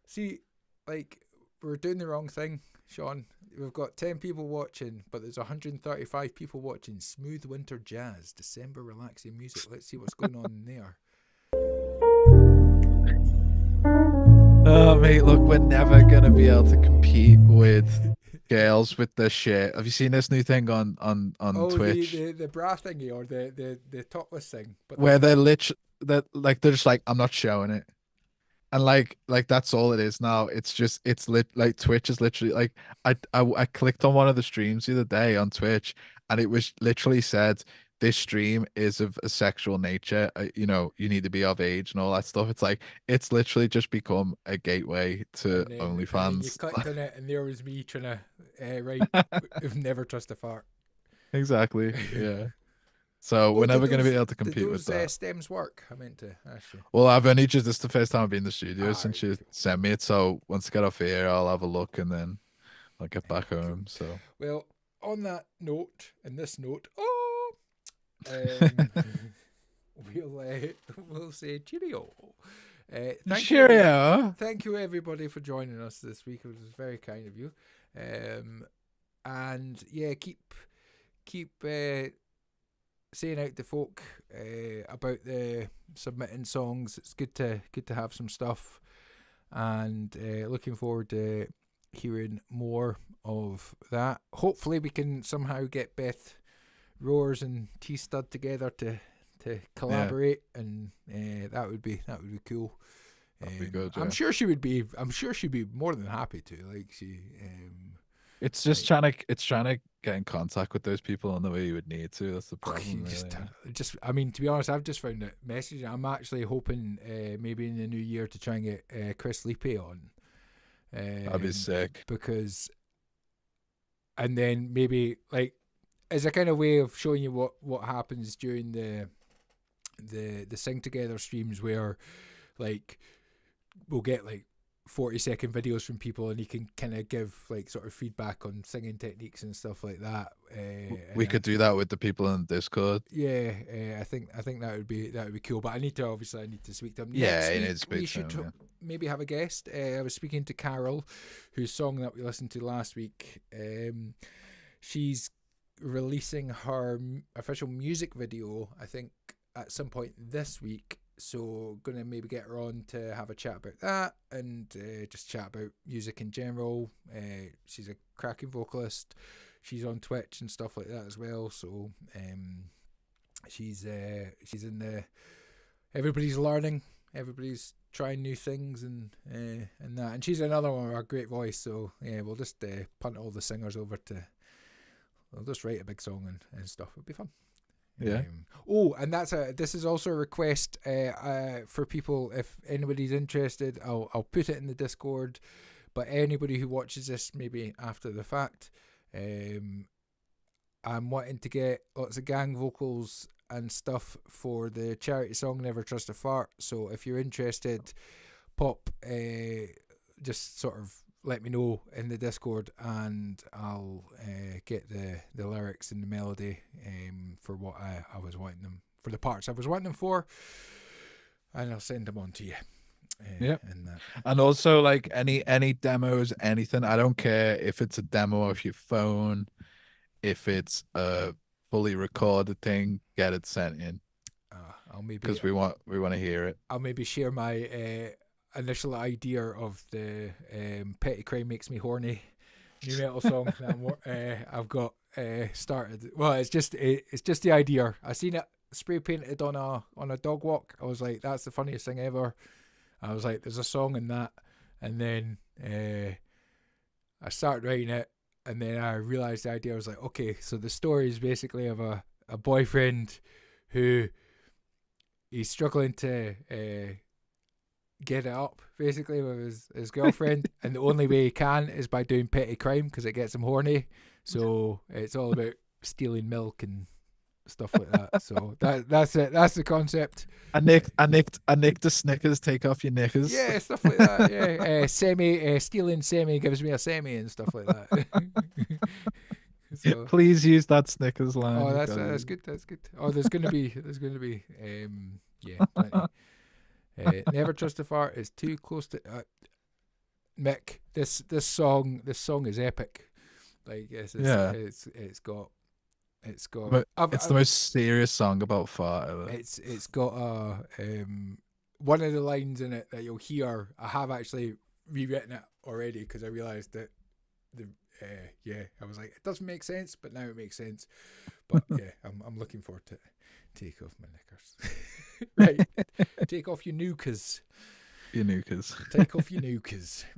see, like we're doing the wrong thing, Sean. We've got 10 people watching, but there's 135 people watching Smooth Winter Jazz, December relaxing music. Let's see what's going on there. Oh, mate, look, we're never gonna be able to compete with girls with this shit. Have you seen this new thing on Twitch? the bra thingy or the topless thing, but where they're they're just like, I'm not showing it. And like that's all it is now. It's like Twitch is literally like I clicked on one of the streams the other day on Twitch, and it was literally said this stream is of a sexual nature. You know, you need to be of age and all that stuff. It's like it's literally just become a gateway to and then OnlyFans. you clicked on it, and there was me trying to write, never trust a fart. Exactly. Yeah. So we're never going to be able to compete with that. Stems work? I meant to ask you. Well, I've only just, this is the first time I've been in the studio since you cool. sent me it. So once I get off here, I'll have a look and then I'll get back home. So, well, on that note, and this note, we'll say cheerio. cheerio. Thank you everybody for joining us this week. It was very kind of you. And yeah, keep saying out to folk about the submitting songs. It's good to have some stuff, and looking forward to hearing more of that. Hopefully we can somehow get Beth Roars and T Stud together to collaborate, and that would be cool. That'd be good. Yeah. I'm sure she'd be more than happy to. Like she it's just trying to get in contact with those people in the way you would need to. That's the problem. I mean, to be honest, I've just found that messaging. I'm actually hoping maybe in the new year to try and get Chris Lippe on. That'd be sick. Because, and then maybe like as a kind of way of showing you what happens during the sing together streams, where like we'll get like 40-second videos from people, and you can kind of give like sort of feedback on singing techniques and stuff like that. We could do that with the people in Discord. Yeah, I think that would be cool. But I need to speak to them. Yeah, we should maybe have a guest. I was speaking to Carol, whose song that we listened to last week. She's releasing her official music video, I think, at some point this week. So gonna maybe get her on to have a chat about that, and just chat about music in general. She's a cracking vocalist. She's on Twitch and stuff like that as well. So she's in the, everybody's learning, everybody's trying new things and that. And she's another one with a great voice. So yeah, we'll just punt all the singers over to. We'll just write a big song and stuff. It'll be fun. Yeah. And this is also a request for people. If anybody's interested, I'll put it in the Discord. But anybody who watches this maybe after the fact, I'm wanting to get lots of gang vocals and stuff for the charity song "Never Trust a Fart." So if you're interested, pop just sort of let me know in the Discord, and I'll get the lyrics and the melody for what I was wanting them, for the parts I was wanting them for. and I'll send them on to you. Yep. And that. And also, like, any demos, anything. I don't care if it's a demo of your phone, if it's a fully recorded thing, get it sent in I'll maybe because we want to hear it. I'll maybe share my initial idea of the Petty Crime Makes Me Horny new metal song that I've got started. Well, it's just the idea. I seen it spray painted on a dog walk. I was like, that's the funniest thing ever. I was like, there's a song in that, and then I started writing it, and then I realized the idea. I was like, okay, so the story is basically of a boyfriend who he's struggling to get it up basically with his girlfriend, and the only way he can is by doing petty crime because it gets him horny. So it's all about stealing milk and stuff like that. So that's it. That's the concept. I nicked the Snickers. Take off your knickers. Yeah, stuff like that. Yeah, stealing semi gives me a semi and stuff like that. So, please use that Snickers line. oh, that's good. That's good. Oh, there's gonna be yeah, plenty. Never trust a fart is too close to Mick. This song is epic. Like it's got But it's the most serious song about fart ever. It's got a one of the lines in it that you'll hear. I have actually rewritten it already because I realised that I was like, it doesn't make sense, but now it makes sense. But yeah, I'm looking forward to it. Take off my knickers. Right, take off your nukas. Your nukas. Take off your nukas. Right.